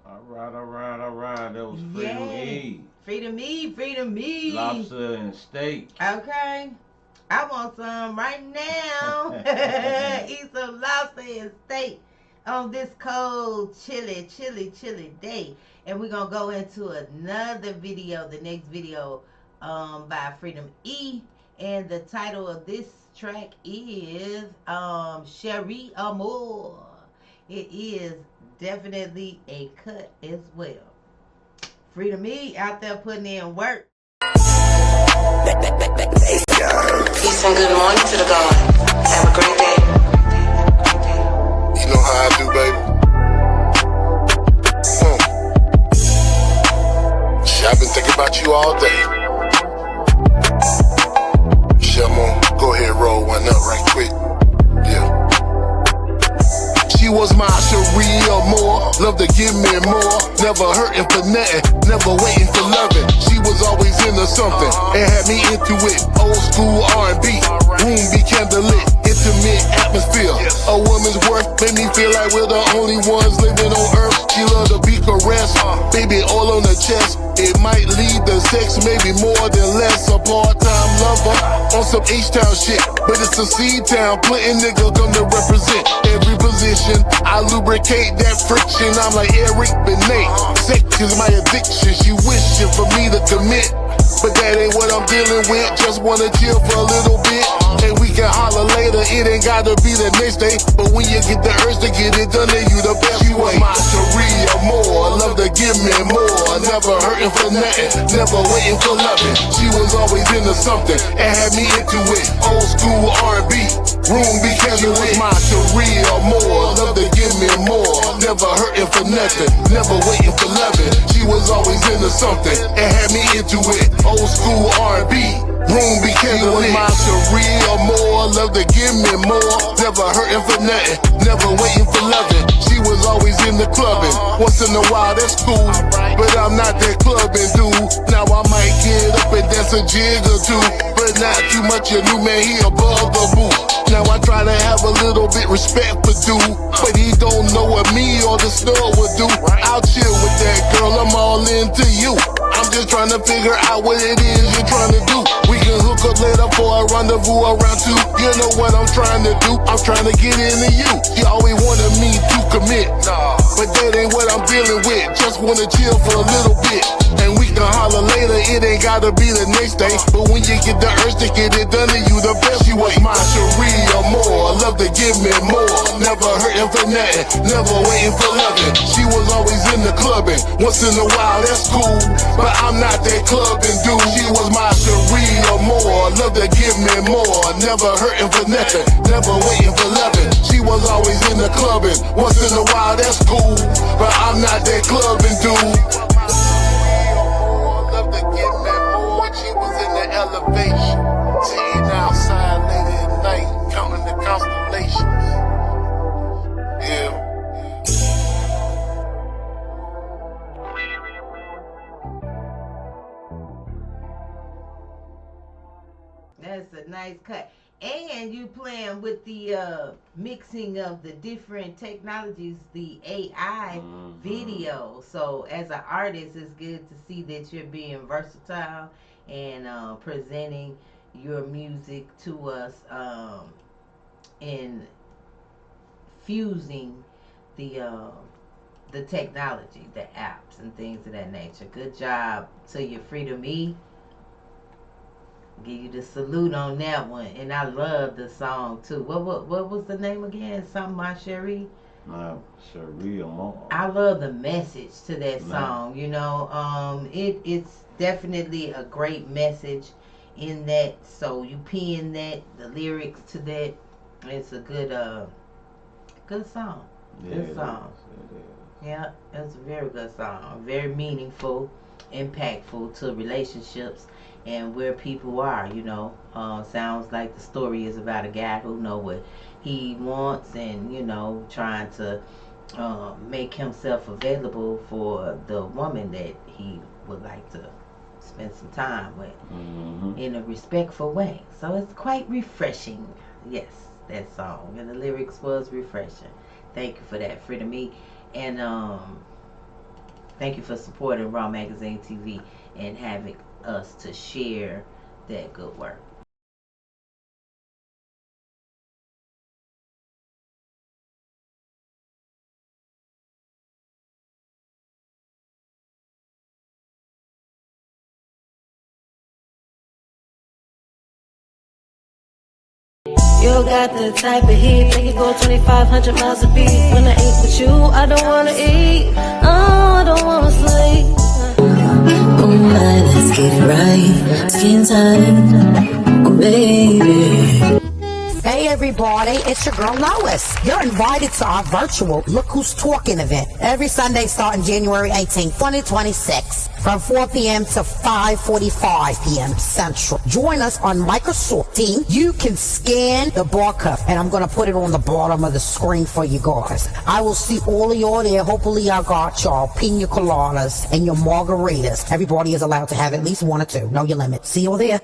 [SPEAKER 6] All right. That was Freedom E.
[SPEAKER 5] Freedom E.
[SPEAKER 6] Lobster and steak.
[SPEAKER 5] Okay. I want some right now. Eat some lobster and steak on this cold, chilly day. And we're going to go into another video, the next video by Freedom E. And the title of this track is Cherie Amour. It is definitely a cut as well. Freedom E out there putting in work.
[SPEAKER 2] Peace and good morning to the God. Have a great day.
[SPEAKER 7] You know how I do, baby. Shit, I've been thinking about you all day. Shit, I'm gonna go ahead and roll one up right quick. Yeah. She was my Cherie Amour, love to give me more. Never hurting for nothing, never waiting for loving. She was always into something and had me into it. Old school R&B, room be candlelit, intimate atmosphere. A woman's worth made me feel like we're the only ones living on earth. She love to be caressed, baby all on the chest. It might lead to sex, maybe more than less. A part-time lover on some H-Town shit, but it's a C-Town. Plenty nigga come to represent every position. I lubricate that friction. I'm like Eric Benet. Sex is my addiction. She wishing for me to commit, but that ain't what I'm dealing with. Just wanna chill for a little bit, and we can holler later. It ain't gotta be the next day, but when you get the urge to get it done, then you the best. She was my Cherie Amour, love to give me more. Never hurting for nothing, never waiting for loving. She was always into something and had me into it. Old school R&B, room be candlelit. She was my Cherie Amour, love to give me more. Never hurting for nothing, never waiting for loving. She was always into something and had me into it. Old school R&B, room be candlelit. She was my Cherie Amour, love to give me more. Never hurting for nothing, never waiting for loving. She was always in the clubbing. Once in a while, that's cool, but I'm not that clubbing dude. Now I might get up and dance a jig or two, but not too much. Your new man, he above the booth. Now I try to have a little bit respect for dude, but he don't know what me or the snore would do. I'll chill with that girl, I'm all into you. I'm just trying to figure out what it is you're trying to do. We can hook up later for a rendezvous around 2. You know what I'm trying to do? I'm trying to get into you. She always wanted me to commit, but that ain't what I'm dealing with. Just wanna chill for a little bit, and we can holler later. It ain't gotta be the next day, but when you get the urge to get it done, then you the best. She was my Cherie Amour, love to give me more. Never hurting for nothing, never waiting for loving. She was always in the clubbing. Once in a while, that's cool, but I'm not that clubbing dude. She was my Cherie Amour, love to give me more. Never hurting for nothing, never waiting for loving. She was always in the clubbing. Once in a while, that's cool, but I'm not that clubbing dude. Love to give me more. She was in the elevation, sitting outside late at night, counting the constellations. Yeah.
[SPEAKER 5] That's a nice cut. And you playing with the mixing of the different technologies, the AI video. So as an artist, it's good to see that you're being versatile and presenting your music to us in fusing the technology, the apps and things of that nature. Good job to your Freedom E. Give you the salute on that one. And I love the song too. What was the name again? Something My Cherie?
[SPEAKER 6] Cherie Amour.
[SPEAKER 5] I love the message to that song. You know, it's definitely a great message in that. So you pen that, the lyrics to that. It's a good song. Good song. Yeah, it's a very good song. Very meaningful, impactful to relationships and where people are, you know. Sounds like the story is about a guy who know what he wants and, you know, trying to make himself available for the woman that he would like to spend some time with in a respectful way. So it's quite refreshing. Yes, that song. And the lyrics was refreshing. Thank you for that, Freedom E. And thank you for supporting Raw Magazine TV and having us to share that good work.
[SPEAKER 1] You got the type of heat, make it go 2,500 miles a beat. When I ain't with you, I don't wanna eat. Oh, I don't wanna sleep.
[SPEAKER 2] Moonlight, let's get it right. Skin tight, oh baby.
[SPEAKER 3] Hey everybody, it's your girl Lois. You're invited to our virtual Look Who's Talking event every Sunday starting January 18th, 2026 from 4 p.m. to 5:45 p.m. Central. Join us on Microsoft Teams. You can scan the barcode and I'm going to put it on the bottom of the screen for you guys. I will see all of y'all there. Hopefully I got y'all pina coladas and your margaritas. Everybody is allowed to have at least one or two. Know your limit. See you all there.